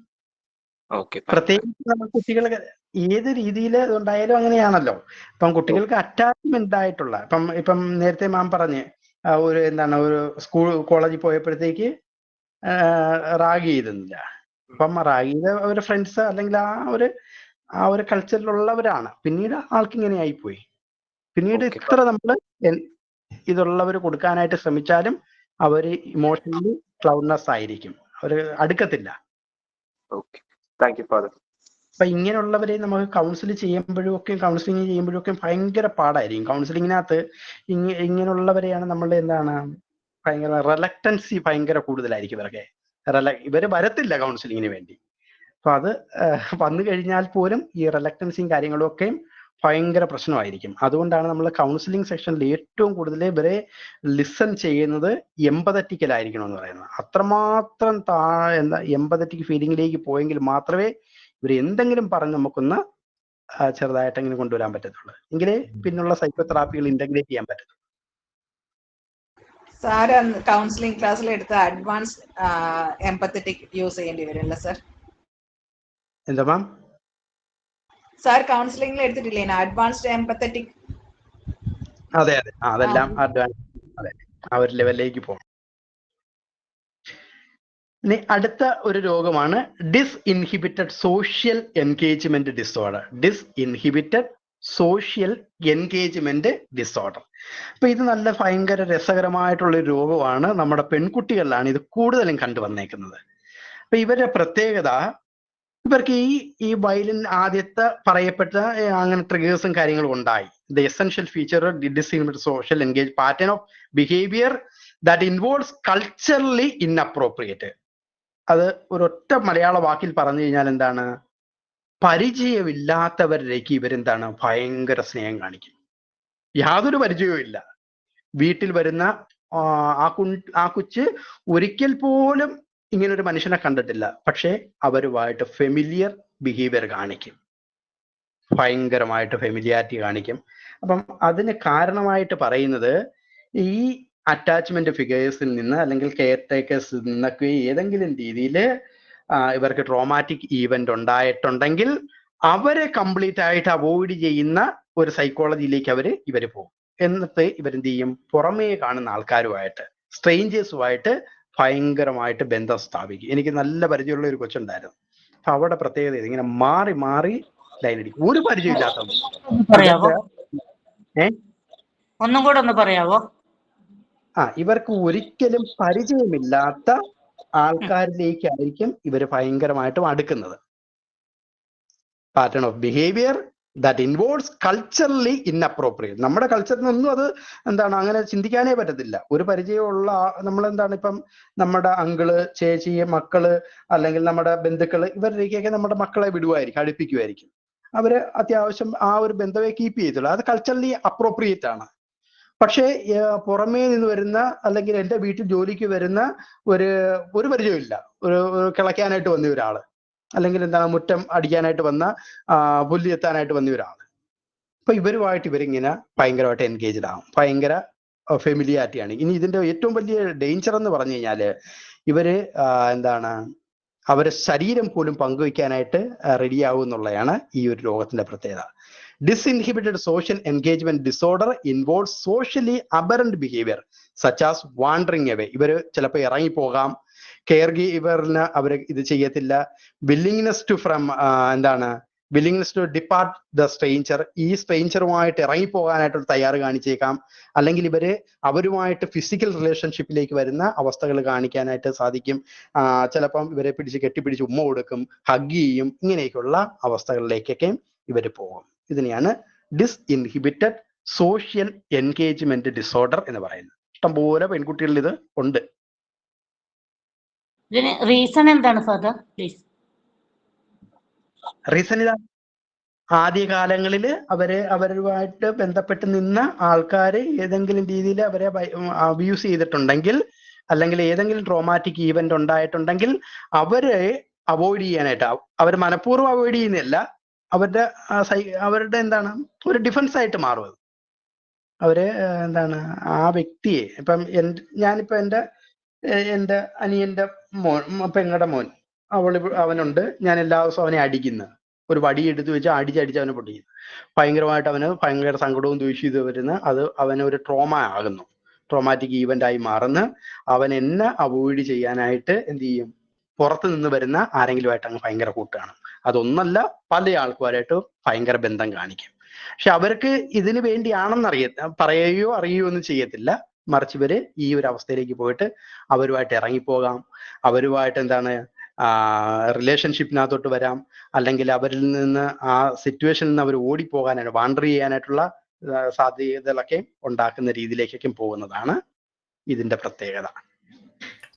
Speaker 1: പ്രത്യേകിച്ച് നമ്മൾ കുട്ടികൾ ഏത് രീതിയിൽ ഉണ്ടായാലും അങ്ങനെയാണല്ലോ. ഇപ്പം കുട്ടികൾക്ക് അറ്റാച്ച്മെന്റ് ആയിട്ടുള്ള ഇപ്പം നേരത്തെ മാം പറഞ്ഞ് ഒരു ഒരു കോളേജിൽ പോയപ്പോഴത്തേക്ക് റാഗ് ചെയ്തില്ല. അപ്പം റാഗ് ചെയ്ത ഒരു ഫ്രണ്ട്സ് അല്ലെങ്കിൽ ആ ഒരു കൾച്ചറിലുള്ളവരാണ്. പിന്നീട് ആൾക്ക് ഇങ്ങനെ ആയിപ്പോയി. പിന്നീട് ഇത്ര നമ്മൾ ഇതുള്ളവർ കൊടുക്കാനായിട്ട് ശ്രമിച്ചാലും അവര് ഇമോഷണലി ക്ലൗഡ്നെസ് ആയിരിക്കും, അവര് അടുക്കത്തില്ല. അപ്പൊ ഇങ്ങനെയുള്ളവരെ നമുക്ക് കൗൺസിലിംഗ് ചെയ്യുമ്പോഴും ഒക്കെ ഭയങ്കര പാടായിരിക്കും. കൗൺസിലിങ്ങിനകത്ത് ഇങ്ങനെയുള്ളവരെയാണ് നമ്മൾ ഭയങ്കര റിലക്റ്റൻസി ഭയങ്കര കൂടുതലായിരിക്കും ഇവരൊക്കെ. ഇവര് വരത്തില്ല കൗൺസിലിങ്ങിന് വേണ്ടി. അപ്പൊ അത് വന്നു കഴിഞ്ഞാൽ പോലും ഈ റിലക്റ്റൻസിയും കാര്യങ്ങളും ഒക്കെ ഭയങ്കര പ്രശ്നമായിരിക്കും. അതുകൊണ്ടാണ് നമ്മൾ കൗൺസിലിംഗ് സെക്ഷനിൽ ഏറ്റവും കൂടുതൽ ഇവരെ ലിസൺ ചെയ്യുന്നത് എമ്പതറ്റിക്കലായിരിക്കണം എന്ന് പറയുന്നത്. അത്രമാത്രം എമ്പതറ്റിക് ഫീലിംഗിലേക്ക് പോയെങ്കിൽ മാത്രമേ ഇവർ എന്തെങ്കിലും പറഞ്ഞ് നമുക്കൊന്ന് ചെറുതായിട്ടെങ്കിലും കൊണ്ടുവരാൻ പറ്റത്തുള്ളൂ. എങ്കിലേ പിന്നുള്ള സൈക്കോതെറാപ്പികൾ ഇന്റഗ്രേറ്റ് ചെയ്യാൻ പറ്റത്തുള്ളൂ.
Speaker 6: സാറ് കൗൺസിലിംഗ് ക്ലാസ്സിൽ എടുത്ത അഡ്വാൻസ് എംപത്തറ്റിക് യൂസ് ചെയ്യേണ്ടി വരുമല്ലോ സാർ?
Speaker 1: എന്താ മാം?
Speaker 6: സാർ കൗൺസിലിംഗിൽ എടുത്തിട്ടില്ലേ അഡ്വാൻസ്ഡ് എംപത്തറ്റിക്?
Speaker 1: അതെ, അതെല്ലാം അഡ്വാൻസ്, അതെ, ആ ഒരു ലെവലിലേക്ക് പോകും. ഇനി അടുത്ത ഒരു രോഗമാണ് disinhibited social engagement disorder. Disinhibited social engagement disorder. അപ്പൊ ഇത് നല്ല ഭയങ്കര രസകരമായിട്ടുള്ള ഒരു രോഗമാണ്. നമ്മുടെ പെൺകുട്ടികളിലാണ് ഇത് കൂടുതലും കണ്ടുവന്നേക്കുന്നത്. അപ്പൊ ഇവരുടെ പ്രത്യേകത, ഇവർക്ക് ഈ വയലിൻ ആദ്യത്തെ പറയപ്പെട്ട അങ്ങനെ ട്രിഗേഴ്സും കാര്യങ്ങളും ഉണ്ടായി. The essential feature designated social engage pattern of behaviour that involves culturally inappropriate. അത് ഒരൊറ്റ മലയാള വാക്കിൽ പറഞ്ഞു കഴിഞ്ഞാൽ എന്താണ്? പരിചയമില്ലാത്തവരിലേക്ക് ഇവരെന്താണ് ഭയങ്കര സ്നേഹം കാണിക്കും. യാതൊരു പരിചയവും ഇല്ല. വീട്ടിൽ വരുന്ന ആ കൊച്ച് ഒരിക്കൽ പോലും ഇങ്ങനൊരു മനുഷ്യനെ കണ്ടിട്ടില്ല, പക്ഷേ അവരുമായിട്ട് ഫെമിലിയർ ബിഹേവിയർ കാണിക്കും, ഭയങ്കരമായിട്ട് ഫെമിലിയാരിറ്റി കാണിക്കും. അപ്പം അതിന് കാരണമായിട്ട് പറയുന്നത് ഈ അറ്റാച്ച്മെന്റ് ഫിഗേഴ്സിൽ നിന്ന് അല്ലെങ്കിൽ കെയർ ടേക്കേഴ്സിൽ നിന്നൊക്കെ ഏതെങ്കിലും രീതിയിൽ ഇവർക്ക് ട്രോമാറ്റിക് ഈവന്റ് ഉണ്ടായിട്ടുണ്ടെങ്കിൽ അവരെ കംപ്ലീറ്റ് ആയിട്ട് അവോയ്ഡ് ചെയ്യുന്ന ഒരു സൈക്കോളജിയിലേക്ക് ഇവർ പോകും. എന്നിട്ട് ഇവരെന്ത് ചെയ്യും? പുറമേ കാണുന്ന ആൾക്കാരുമായിട്ട്, സ്ട്രേഞ്ചേഴ്സുമായിട്ട് ഭയങ്കരമായിട്ട് ബന്ധം സ്ഥാപിക്കും. എനിക്ക് നല്ല പരിചയമുള്ള ഒരു കൊച്ചുണ്ടായിരുന്നു. അപ്പൊ അവിടെ പ്രത്യേകത ഇങ്ങനെ മാറി മാറി ലൈൻ അടിക്കും, ഒരു പരിചയമില്ലാത്തവർ.
Speaker 7: ഒന്നും കൂടെ ഒന്ന് പറയാവോ?
Speaker 1: ഇവർക്ക് ഒരിക്കലും പരിചയമില്ലാത്ത ആൾക്കാരിലേക്കായിരിക്കും ഇവര് ഭയങ്കരമായിട്ടും അടുക്കുന്നത്. Pattern of behaviour that involves culturally inappropriate. നമ്മുടെ കൾച്ചറിനൊന്നും അത് എന്താണ് അങ്ങനെ ചിന്തിക്കാനേ പറ്റത്തില്ല. ഒരു പരിചയമുള്ള നമ്മളെന്താണ് ഇപ്പം നമ്മുടെ അങ്കിള്, ചേച്ചി, മക്കള് അല്ലെങ്കിൽ നമ്മുടെ ബന്ധുക്കള്, ഇവരിലേക്കൊക്കെ നമ്മുടെ മക്കളെ വിടുവായിരിക്കും, അടുപ്പിക്കുമായിരിക്കും. അവര് അത്യാവശ്യം ആ ഒരു ബന്ധമേ കീപ്പ് ചെയ്തുള്ളൂ. അത് കൾച്ചറലി അപ്രോപ്രിയേറ്റ് ആണ്. പക്ഷേ പുറമേ നിന്ന് വരുന്ന അല്ലെങ്കിൽ എൻ്റെ വീട്ടിൽ ജോലിക്ക് വരുന്ന ഒരു പരിചയമില്ല, ഒരു കിളയ്ക്കാനായിട്ട് വന്ന ഒരാള്, അല്ലെങ്കിൽ എന്താണ് മുറ്റം അടിക്കാനായിട്ട് വന്ന പുല്ല് എത്താനായിട്ട് വന്ന ഒരാള്, അപ്പൊ ഇവരുമായിട്ട് ഇവരിങ്ങനെ ഭയങ്കരമായിട്ട് എൻഗേജ്ഡ് ആവും, ഭയങ്കര ഫെമിലിയാരിറ്റിയാണ്. ഇനി ഇതിന്റെ ഏറ്റവും വലിയ ഡേഞ്ചർ എന്ന് പറഞ്ഞു കഴിഞ്ഞാല് ഇവര് എന്താണ് അവരെ ശരീരം പോലും പങ്കുവയ്ക്കാനായിട്ട് റെഡിയാവും എന്നുള്ളതാണ് ഈ ഒരു രോഗത്തിന്റെ പ്രത്യേകത. Disinhibited social engagement disorder involves socially aberrant behavior such as wandering away. ഇവര് ചിലപ്പോൾ ഇറങ്ങിപ്പോകാം, കെയർ ഗീവറിന് അവർ ഇത് ചെയ്യത്തില്ല. Willingness to depart the stranger. ഈ സ്ട്രേഞ്ചറുമായിട്ട് ഇറങ്ങിപ്പോകാനായിട്ട് തയ്യാറ് കാണിച്ചേക്കാം. അല്ലെങ്കിൽ അവരുമായിട്ട് ഫിസിക്കൽ റിലേഷൻഷിപ്പിലേക്ക് വരുന്ന അവസ്ഥകൾ കാണിക്കാനായിട്ട് സാധിക്കും. ചിലപ്പം ഇവരെ കെട്ടിപ്പിടിച്ച് ഉമ്മ കൊടുക്കും, ഹഗ് ചെയ്യും. ഇങ്ങനെയൊക്കെയുള്ള അവസ്ഥകളിലേക്കൊക്കെ ഇവർ പോകും. ഇതിനെയാണ് ഡിസ്ഇൻഹിബിറ്റഡ് സോഷ്യൽ എൻഗേജ്മെന്റ് ഡിസോർഡർ എന്ന് പറയുന്നത്. ഇഷ്ടംപോലെ പെൺകുട്ടികളിൽ ഇത് ഉണ്ട്.
Speaker 7: റീസൺ എന്താണ് ഫാദർ പ്ലീസ്?
Speaker 1: റീസൺ ഇതാ, ആദ്യകാലങ്ങളിൽ അവരുമായിട്ട് ബന്ധപ്പെട്ട് നിന്ന ആൾക്കാർ ഏതെങ്കിലും രീതിയിൽ അവരെ അബ്യൂസ് ചെയ്തിട്ടുണ്ടെങ്കിൽ, അല്ലെങ്കിൽ ഏതെങ്കിലും ട്രോമാറ്റിക് ഈവന്റ് ഉണ്ടായിട്ടുണ്ടെങ്കിൽ അവരെ അവോയ്ഡ് ചെയ്യാനായിട്ട്, അവർ മനഃപൂർവ്വം അവോയ്ഡ് ചെയ്യുന്നില്ല, അവരുടെ എന്താണ് ഒരു ഡിഫൻസ് ആയിട്ട് മാറും. അവര് എന്താണ് ആ വ്യക്തിയെ, ഇപ്പം ഞാനിപ്പോ എൻ്റെ അനിയന്റെ മോൻ, പെങ്ങടെ മോൻ, അവനുണ്ട്, ഞാൻ എല്ലാ ദിവസവും അവനെ അടിക്കുന്നു, ഒരു വടി എടുത്ത് വെച്ച് അടിച്ചടിച്ച് അവനെ പൊട്ടിക്കുന്നു. ഭയങ്കരമായിട്ട് അവന് ഭയങ്കര സങ്കടവും ദ്വേഷിച്ചു വരുന്ന അത് അവനൊരു ട്രോമ ആകുന്നു, ട്രോമാറ്റിക് ഈവന്റ് ആയി മാറുന്ന. അവൻ എന്നെ അവോയ്ഡ് ചെയ്യാനായിട്ട് എന്ത് ചെയ്യും? പുറത്ത് നിന്ന് വരുന്ന ആരെങ്കിലുമായിട്ട് അങ്ങ് ഭയങ്കര കൂട്ടാണ്. അതൊന്നല്ല, പല ആൾക്കാരായിട്ട് ഭയങ്കര ബന്ധം കാണിക്കും. പക്ഷെ അവർക്ക് ഇതിനു വേണ്ടിയാണെന്ന് പറയുകയോ അറിയുകയോ ഒന്നും ചെയ്യത്തില്ല. മറിച്ച് ഇവര് ഈ ഒരു അവസ്ഥയിലേക്ക് പോയിട്ട് അവരുമായിട്ട് ഇറങ്ങിപ്പോകാം, അവരുമായിട്ട് റിലേഷൻഷിപ്പിനകത്തോട്ട് വരാം, അല്ലെങ്കിൽ അവരിൽ നിന്ന് ആ സിറ്റുവേഷനിൽ നിന്ന് അവർ ഓടിപ്പോകാനായിട്ട്, വാണ്ടർ ചെയ്യാനായിട്ടുള്ള സാധ്യതകളൊക്കെ ഉണ്ടാക്കുന്ന രീതിയിലേക്കൊക്കെ പോകുന്നതാണ് ഇതിന്റെ പ്രത്യേകത.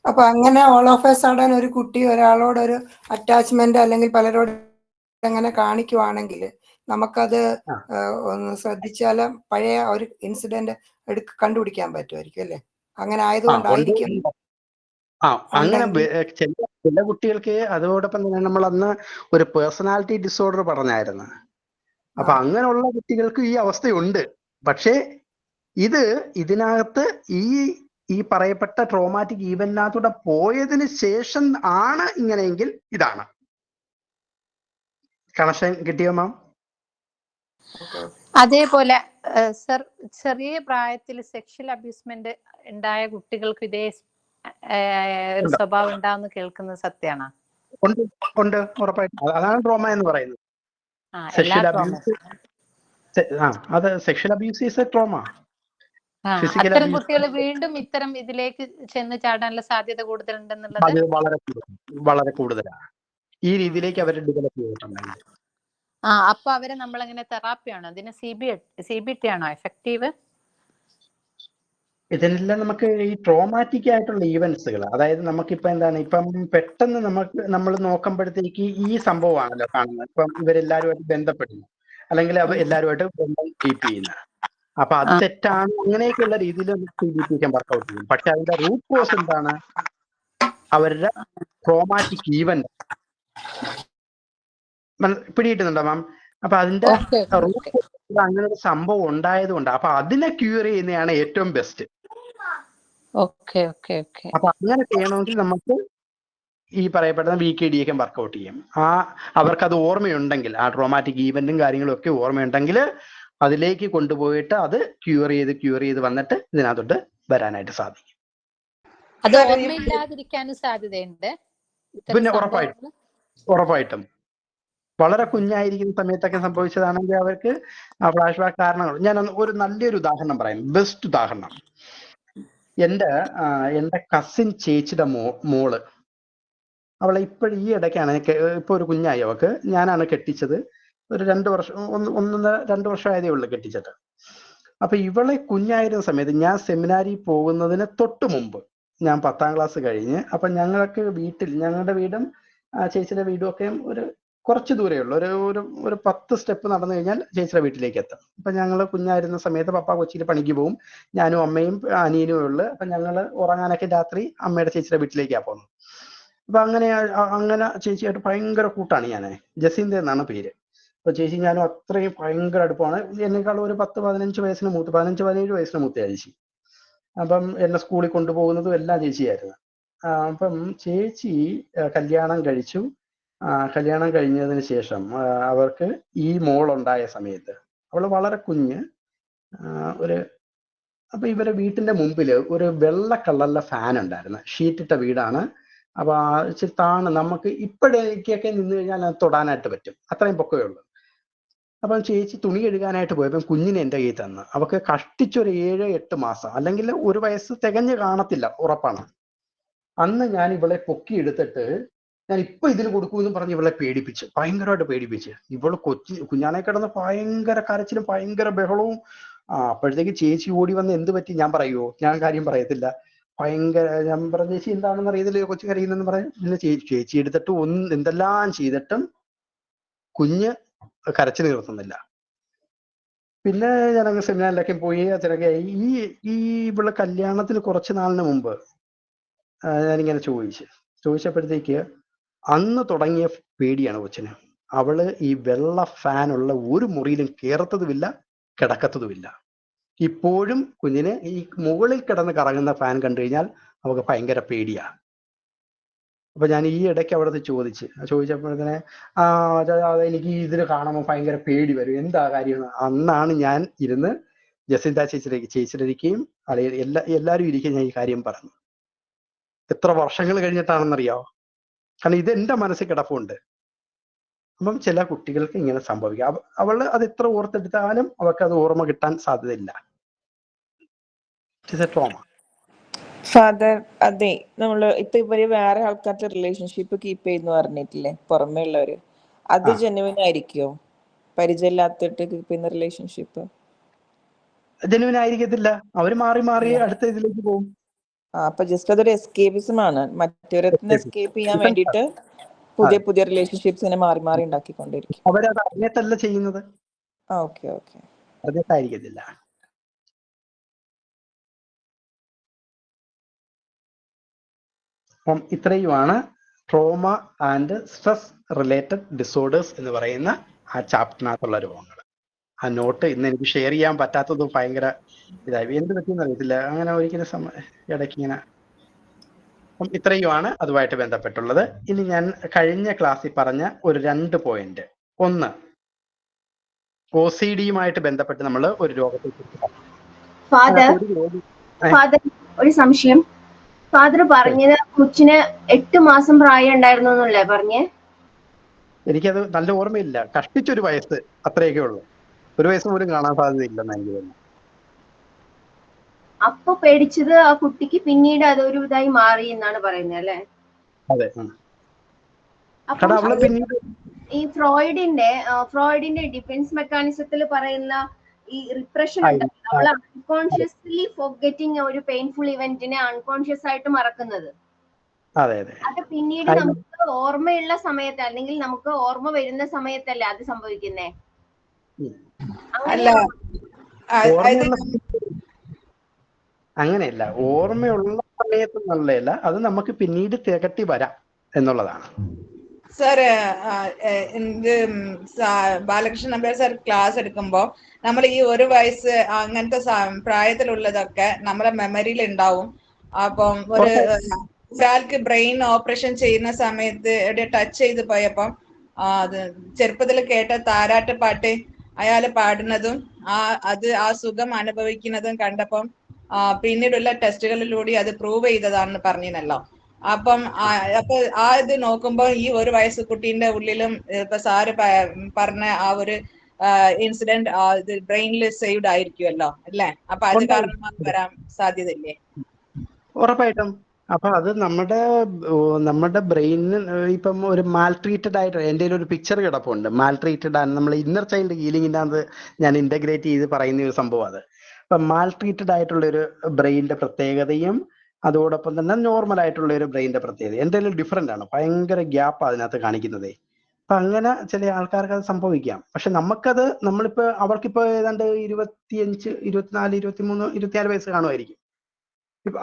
Speaker 4: അപ്പൊ അങ്ങനെ ഓൾ ഓഫ് എ സഡൻ ഒരു കുട്ടി ഒരാളോട് ഒരു അറ്റാച്ച്മെന്റ് അല്ലെങ്കിൽ പലരോട് അങ്ങനെ കാണിക്കുവാണെങ്കിൽ നമുക്കത് ഒന്ന് ശ്രദ്ധിച്ചാൽ പഴയ ഒരു ഇൻസിഡന്റ് കണ്ടുപിടിക്കാൻ പറ്റുമായിരിക്കും അല്ലേ? അങ്ങനെ ആയതുകൊണ്ടായിരിക്കും.
Speaker 1: അങ്ങനെ ചില കുട്ടികൾക്ക് അതോടൊപ്പം തന്നെ നമ്മൾ അന്ന് ഒരു പേഴ്സണാലിറ്റി ഡിസോർഡർ പറഞ്ഞായിരുന്നു. അപ്പൊ അങ്ങനെയുള്ള കുട്ടികൾക്ക് ഈ അവസ്ഥയുണ്ട്. പക്ഷേ ഇതിനകത്ത് ഈ പറയപ്പെട്ട ട്രോമാറ്റിക് ഈവന്റിനകത്തൂടെ പോയതിന് ശേഷം ആണ് ഇങ്ങനെയെങ്കിൽ ഇതാണ്. കണക്ഷൻ കിട്ടിയോ മാം?
Speaker 5: അതേപോലെ സർ, ചെറിയ പ്രായത്തിൽ സെക്ഷൽ അബ്യൂസ്മെന്റ് ഉണ്ടായ കുട്ടികൾക്ക് ഇതേ ഒരു സ്വഭാവം ഉണ്ടാവുന്ന കേൾക്കുന്നത് സത്യമാണോ?
Speaker 1: ഉണ്ട്, ഉറപ്പായിട്ടും. അതാണ് ട്രോമ എന്ന് പറയുന്നത്. സെക്ഷൽ അബ്യൂസ്, അത് sexual abuse is A trauma. Physical
Speaker 5: അത്തരം
Speaker 1: അബ്യൂസ്
Speaker 5: കുട്ടികൾ വീണ്ടും ഇത്തരം ഇതിലേക്ക് ചെന്ന് ചാടാനുള്ള സാധ്യത കൂടുതലുണ്ടെന്നുള്ളത്
Speaker 1: അത് വളരെ കൂടുതലാണ്. ഈ രീതിയിലേക്ക് അവർ ഡെവലപ്പ് ചെയ്തിട്ടുണ്ടെങ്കിൽ.
Speaker 5: അപ്പൊ അവരെ നമ്മളെങ്ങനെ തെറാപ്പിയാണോ അതിന് CBT ആണോ എഫക്റ്റീവ്?
Speaker 1: ഇതിനെല്ലാം നമുക്ക് ഈ ട്രോമാറ്റിക് ആയിട്ടുള്ള ഈവൻസുകൾ, അതായത് നമുക്കിപ്പോ എന്താണ്, ഇപ്പം പെട്ടെന്ന് നമ്മൾ നോക്കുമ്പോഴത്തേക്ക് ഈ സംഭവമാണല്ലോ കാണുന്നത്. ഇപ്പം ഇവരെല്ലാവരുമായിട്ട് ബന്ധപ്പെടുന്നു, അല്ലെങ്കിൽ എല്ലാവരുമായിട്ട് ബന്ധം കീപ്പ് ചെയ്യുന്ന, അപ്പൊ അത് തെറ്റാണ്. അങ്ങനെയൊക്കെയുള്ള രീതിയിൽ CBT വർക്കൗട്ട് ചെയ്യും. പക്ഷെ അതിന്റെ റൂട്ട് കോസ് എന്താണ്? അവരുടെ ട്രോമാറ്റിക് ഈവന്റ് പിടികിട്ടുന്നുണ്ടോ മാം? അപ്പൊ അതിന്റെ റൂട്ട് കോസ് അങ്ങനെ ഒരു സംഭവം ഉണ്ടായതുകൊണ്ട് അപ്പൊ അതിനെ ക്യൂർ ചെയ്യുന്നതാണ് ഏറ്റവും ബെസ്റ്റ്. അപ്പൊ അങ്ങനെ ചെയ്യണമെങ്കിൽ നമുക്ക് ഈ പറയപ്പെടുന്ന VKD ഒക്കെ വർക്കൗട്ട് ചെയ്യും. അവർക്കത് ഓർമ്മയുണ്ടെങ്കിൽ, ആ ട്രോമാറ്റിക് ഈവന്റും കാര്യങ്ങളും ഒക്കെ ഓർമ്മയുണ്ടെങ്കിൽ അതിലേക്ക് കൊണ്ടുപോയിട്ട് അത് ക്യൂർ ചെയ്ത് വന്നിട്ട് ഇതിനകത്തോട്ട് വരാനായിട്ട് സാധിക്കും.
Speaker 5: അത് ഓർമ്മയില്ലാതിരിക്കാനും സാധ്യതയുണ്ട്.
Speaker 1: പിന്നെ ഉറപ്പായിട്ടും വളരെ കുഞ്ഞായിരിക്കുന്ന സമയത്തൊക്കെ സംഭവിച്ചതാണെങ്കിൽ അവർക്ക് ഫ്ലാഷ് ബാക്ക് കാരണങ്ങൾ. ഞാൻ ഒരു നല്ലൊരു ഉദാഹരണം പറയാം, ബെസ്റ്റ് ഉദാഹരണം. എൻ്റെ കസിൻ ചേച്ചിയുടെ മോള്, അവളെ ഇപ്പോഴും ഈ ഇടയ്ക്കാണ്, ഇപ്പൊ ഒരു കുഞ്ഞായി അവക്ക്. ഞാനാണ് കെട്ടിച്ചത്. ഒരു 2 വർഷം 1-2 വർഷമായതേ ഉള്ളൂ കെട്ടിച്ചിട്ട്. അപ്പൊ ഇവളെ കുഞ്ഞായിരുന്ന സമയത്ത് ഞാൻ സെമിനാരിൽ പോകുന്നതിന് തൊട്ട് മുമ്പ്, ഞാൻ 10ാം ക്ലാസ് കഴിഞ്ഞ്, അപ്പൊ ഞങ്ങൾക്ക് ഞങ്ങളുടെ വീടും ചേച്ചിയുടെ വീടും ഒക്കെ ഒരു കുറച്ച് ദൂരേ ഉള്ളൂ. ഒരു 10 സ്റ്റെപ്പ് നടന്നു കഴിഞ്ഞാൽ ചേച്ചിയുടെ വീട്ടിലേക്ക് എത്തും. അപ്പൊ ഞങ്ങൾ കുഞ്ഞായിരുന്ന സമയത്ത് പപ്പ കൊച്ചിയിൽ പണിക്ക് പോകും, ഞാനും അമ്മയും അനിയനും ഉള്ളു. അപ്പൊ ഞങ്ങൾ ഉറങ്ങാനൊക്കെ രാത്രി അമ്മയുടെ ചേച്ചിയുടെ വീട്ടിലേക്കാണ് പോകുന്നത്. അപ്പൊ അങ്ങനെ ചേച്ചിയായിട്ട് ഭയങ്കര കൂട്ടാണ്. ഞാൻ ജസീന്ത എന്നാണ് പേര്. അപ്പൊ ചേച്ചി ഞാനും അത്രയും ഭയങ്കര അടുപ്പമാണ്. എന്നെക്കാളും ഒരു 10-15 വയസ്സിന് മൂത്ത്, 15-17 വയസ്സിന് മൂത്ത ചേച്ചി. അപ്പം എന്നെ സ്കൂളിൽ കൊണ്ടുപോകുന്നതും എല്ലാം ചേച്ചിയായിരുന്നു. അപ്പം ചേച്ചി കല്യാണം കഴിച്ചു. കല്യാണം കഴിഞ്ഞതിന് ശേഷം അവർക്ക് ഈ മോളുണ്ടായ സമയത്ത് അവള് വളരെ കുഞ്ഞ്, അപ്പൊ ഇവരെ വീട്ടിന്റെ മുമ്പിൽ ഒരു വെള്ള കളറിലെ ഫാൻ ഉണ്ടായിരുന്നു. ഷീറ്റിട്ട വീടാണ്. അപ്പൊ ഇച്ചിരി താണ്, നമുക്ക് ഇപ്പോഴേക്കൊക്കെ നിന്ന് കഴിഞ്ഞാൽ അത് തൊടാനായിട്ട് പറ്റും, അത്രയും പൊക്കമേ ഉള്ളൂ. അപ്പം ചേച്ചി തുണി കഴുകാനായിട്ട് പോയപ്പം കുഞ്ഞിനെ എൻ്റെ കയ്യിൽ തന്നു. അവക്ക് കഷ്ടിച്ചൊരു 7-8 മാസം, അല്ലെങ്കിൽ 1 വയസ്സ് തികഞ്ഞ് കാണത്തില്ല, ഉറപ്പാണ്. അന്ന് ഞാൻ ഇവളെ പൊക്കിയെടുത്തിട്ട് ഞാൻ ഇപ്പൊ ഇതിന് കൊടുക്കുമെന്ന് പറഞ്ഞ് ഇവളെ പേടിപ്പിച്ച്, ഭയങ്കരമായിട്ട് പേടിപ്പിച്ച്. ഇവള് കുഞ്ഞാണെ കിടന്ന് ഭയങ്കര കരച്ചിലും ഭയങ്കര ബഹളവും. അപ്പോഴത്തേക്ക് ചേച്ചി ഓടി വന്ന് എന്ത് പറ്റി ഞാൻ പറയുമോ? ഞാൻ കാര്യം പറയത്തില്ല. ഞാൻ പറഞ്ഞ ചേച്ചി എന്താണെന്ന് അറിയത്തില്ല, കൊച്ചു കരയുന്നെന്ന് പറഞ്ഞ് പിന്നെ ചേച്ചി എടുത്തിട്ട് എന്തെല്ലാം ചെയ്തിട്ടും കുഞ്ഞ് കരച്ചിൽ നിർത്തുന്നില്ല. പിന്നെ ഞാനങ്ങ് സെമിനാറിലൊക്കെ പോയി അച്ഛനൊക്കെ ആയി. ഈ ഇവിടെ കല്യാണത്തിന് കുറച്ച് നാളിന് മുമ്പ് ഞാനിങ്ങനെ ചോദിച്ചപ്പോഴത്തേക്ക് അന്ന് തുടങ്ങിയ പേടിയാണ് കൊച്ചിന്. അവള് ഈ വെള്ള ഫാനുള്ള ഒരു മുറിയിലും കയറത്തതുമില്ല, കിടക്കത്തതുമില്ല. ഇപ്പോഴും കുഞ്ഞിന് ഈ മുകളിൽ കിടന്ന് കറങ്ങുന്ന ഫാൻ കണ്ടു കഴിഞ്ഞാൽ അവൾക്ക് ഭയങ്കര പേടിയാ. അപ്പൊ ഞാൻ ഈ ഇടയ്ക്ക് അവിടുത്തെ ചോദിച്ചപ്പോഴത്തേനെ എനിക്ക് ഇതിന് കാണുമ്പോൾ ഭയങ്കര പേടി വരും, എന്താ കാര്യം? അന്നാണ് ഞാൻ ഇരുന്ന് ജസിന്ത ചേച്ചിയിലിരിക്കുകയും എല്ലാവരും ഇരിക്കുകയും ഞാൻ ഈ കാര്യം പറഞ്ഞു. എത്ര വർഷങ്ങൾ കഴിഞ്ഞിട്ടാണെന്നറിയാവോ? കാരണം ഇത് എന്റെ മനസ്സിൽ കിടപ്പുണ്ട്. അപ്പം ചില കുട്ടികൾക്ക് ഇങ്ങനെ സംഭവിക്കാം. അവള് അത് എത്ര ഓർത്തെടുത്താലും അവർക്ക് അത് ഓർമ്മ കിട്ടാൻ സാധ്യതയില്ല. ട്രോമ.
Speaker 9: ഫാദർ, അതെ, നമ്മള് ഇപ്പൊ ഇവര് വേറെ ആൾക്കാരുടെ റിലേഷൻഷിപ്പ് കീപ്പ് ചെയ്യുന്നു പറഞ്ഞിട്ടില്ലേ, പുറമേ ഉള്ളവര്, അത് ജെന്യുവിൻ ആയിരിക്കോ? പരിചയമില്ലാത്തിട്ട് കീപ്പ് ചെയ്യുന്ന റിലേഷൻഷിപ്പ്
Speaker 1: ജെന്യുവിൻ ആയിരിക്കത്തില്ല. അവര് മാറി അടുത്ത ഇതിലേക്ക് പോകും.
Speaker 9: അപ്പൊ ജസ്റ്റ് അതൊരു എസ്കേപ്പിസം ആണ്, മറ്റൊരുത്തിന് എസ്കേപ്പ് ചെയ്യാൻ വേണ്ടിയിട്ട് പുതിയ റിലേഷൻഷിപ്സ് ഇങ്ങനെ മാറി ഉണ്ടാക്കിക്കൊണ്ടിരിക്കും.
Speaker 1: അവരത് അറിഞ്ഞിട്ടല്ല ചെയ്യുന്നത്.
Speaker 9: ഓക്കെ
Speaker 1: അറിഞ്ഞിട്ടായിരിക്കത്തില്ല. അപ്പം ഇത്രയുമാണ് trauma and stress related disorders എന്ന് പറയുന്ന ആ ചാപ്റ്ററിനകത്തുള്ള രോഗങ്ങൾ. ആ നോട്ട് ഇന്ന് എനിക്ക് ഷെയർ ചെയ്യാൻ പറ്റാത്തത് ഭയങ്കര ഇതായി, എന്ത് പറ്റിയെന്ന് അറിയത്തില്ല. അങ്ങനെ ഒരിക്കലും ഇടയ്ക്ക് ഇങ്ങനെ. അപ്പം ഇത്രയുമാണ് അതുമായിട്ട് ബന്ധപ്പെട്ടുള്ളത്. ഇനി ഞാൻ കഴിഞ്ഞ ക്ലാസ്സിൽ പറഞ്ഞ ഒരു 2 പോയിന്റ്. ഒന്ന്, OCDയുമായിട്ട് ബന്ധപ്പെട്ട് നമ്മൾ ഒരു രോഗത്തെ കുറിച്ച്.
Speaker 10: ഫാദർ, ഒരു സംശയം. ഫാദർ പറഞ്ഞത് കൊച്ചിന് 8 മാസം പ്രായം ഉണ്ടായിരുന്നു എന്നല്ലേ പറഞ്ഞേ?
Speaker 1: എനിക്കത് നല്ല ഓർമ്മയില്ല. കഷ്ടിച്ചൊരു വയസ്സ്, അത്രയൊക്കെ ഉള്ളൂ. 1 വയസ്സ് പോലും കാണാൻ സാധ്യതയില്ലെന്ന് എനിക്ക് തോന്നുന്നു.
Speaker 10: അപ്പൊ പേടിച്ചത് ആ കുട്ടിക്ക് പിന്നീട് അതൊരു ഇതായി മാറി എന്നാണ് പറയുന്നത് അല്ലെ?
Speaker 1: അതെ.
Speaker 10: അപ്പം
Speaker 1: അവള് പിന്നീട്
Speaker 10: ഈ ഫ്രോയിഡിന്റെ ഡിഫൻസ് മെക്കാനിസത്തിൽ പറയുന്ന ഈ റിപ്രഷൻ ഉണ്ടല്ലോ, അവൾ അൺകോൺഷ്യസ്ലി ഫോർഗെറ്റിംഗ് ഒരു പെയിൻഫുൾ ഇവന്റിനെ അൺകോൺഷ്യസ് ആയിട്ട് മറക്കുന്നത്.
Speaker 1: അതെ അതെ
Speaker 10: അത് പിന്നീട് നമുക്ക് ഓർമ്മയുള്ള സമയത്ത് അല്ലെങ്കിൽ നമുക്ക് ഓർമ്മ വരുന്ന സമയത്തല്ലേ അത് സംഭവിക്കുന്നേ?
Speaker 6: അല്ല
Speaker 1: അങ്ങനെയല്ല, ഓർമ്മയുള്ള സമയത്ത് നല്ലതല്ല, അത് നമുക്ക് പിന്നീട് തികട്ടി വരാം എന്നുള്ളതാണ്.
Speaker 6: Sir Balakrishnan Nambiar sir class എടുക്കുമ്പോ നമ്മൾ ഈ 1 വയസ്സ് അങ്ങനത്തെ പ്രായത്തിലുള്ളതൊക്കെ നമ്മളെ മെമ്മറിയിൽ ഉണ്ടാവും. അപ്പം ഒരാൾക്ക് ബ്രെയിൻ ഓപ്പറേഷൻ ചെയ്യുന്ന സമയത്ത് എവിടെ ടച്ച് ചെയ്ത് പോയപ്പം അത് ചെറുപ്പത്തിൽ കേട്ട താരാട്ട് പാട്ട് അയാള് പാടുന്നതും ആ സുഖം അനുഭവിക്കുന്നതും കണ്ടപ്പം പിന്നീടുള്ള ടെസ്റ്റുകളിലൂടെ അത് പ്രൂവ് ചെയ്തതാണെന്ന് പറഞ്ഞിരുന്നല്ലോ. അപ്പം അപ്പൊ ഇത് നോക്കുമ്പോ ഈ 1 വയസ്സ് കുട്ടീന്റെ ഉള്ളിലും ഇപ്പൊ സാറ് പറഞ്ഞ ആ ഒരു ഇൻസിഡന്റ് ഇത് ബ്രെയിനിൽ സേവ്ഡ് ആയിരിക്കുമല്ലോ അല്ലേ? അപ്പൊ അത് കാരണം വരാൻ സാധ്യതയില്ലേ?
Speaker 1: ഉറപ്പായിട്ടും. അപ്പൊ അത് നമ്മുടെ ബ്രെയിനിന് ഇപ്പം ഒരു മാൽട്രീറ്റഡ് ആയിട്ട് എൻ്റെ ഒരു പിക്ചർ കിടപ്പുണ്ട്. മാൽട്രീറ്റഡ് ആണ് നമ്മൾ ഇന്നർ ചൈൽഡ് ഹീലിംഗിൻ്റെ അത് ഞാൻ ഇന്റഗ്രേറ്റ് ചെയ്ത് പറയുന്ന ഒരു സംഭവം. അത് ഇപ്പം മാൽട്രീറ്റഡ് ആയിട്ടുള്ള ഒരു ബ്രെയിനിന്റെ പ്രത്യേകതയും അതോടൊപ്പം തന്നെ നോർമൽ ആയിട്ടുള്ള ഒരു ബ്രെയിനിന്റെ പ്രത്യേകത എന്തെങ്കിലും ഡിഫറെന്റ് ആണ്. ഭയങ്കര ഗ്യാപ്പ് അതിനകത്ത് കാണിക്കുന്നതേ. അപ്പൊ അങ്ങനെ ചില ആൾക്കാർക്ക് അത് സംഭവിക്കാം. പക്ഷെ നമ്മളിപ്പോ അവർക്കിപ്പോ ഏതാണ്ട് 25, 24, 23, 24 വയസ്സ് കാണുമായിരിക്കും.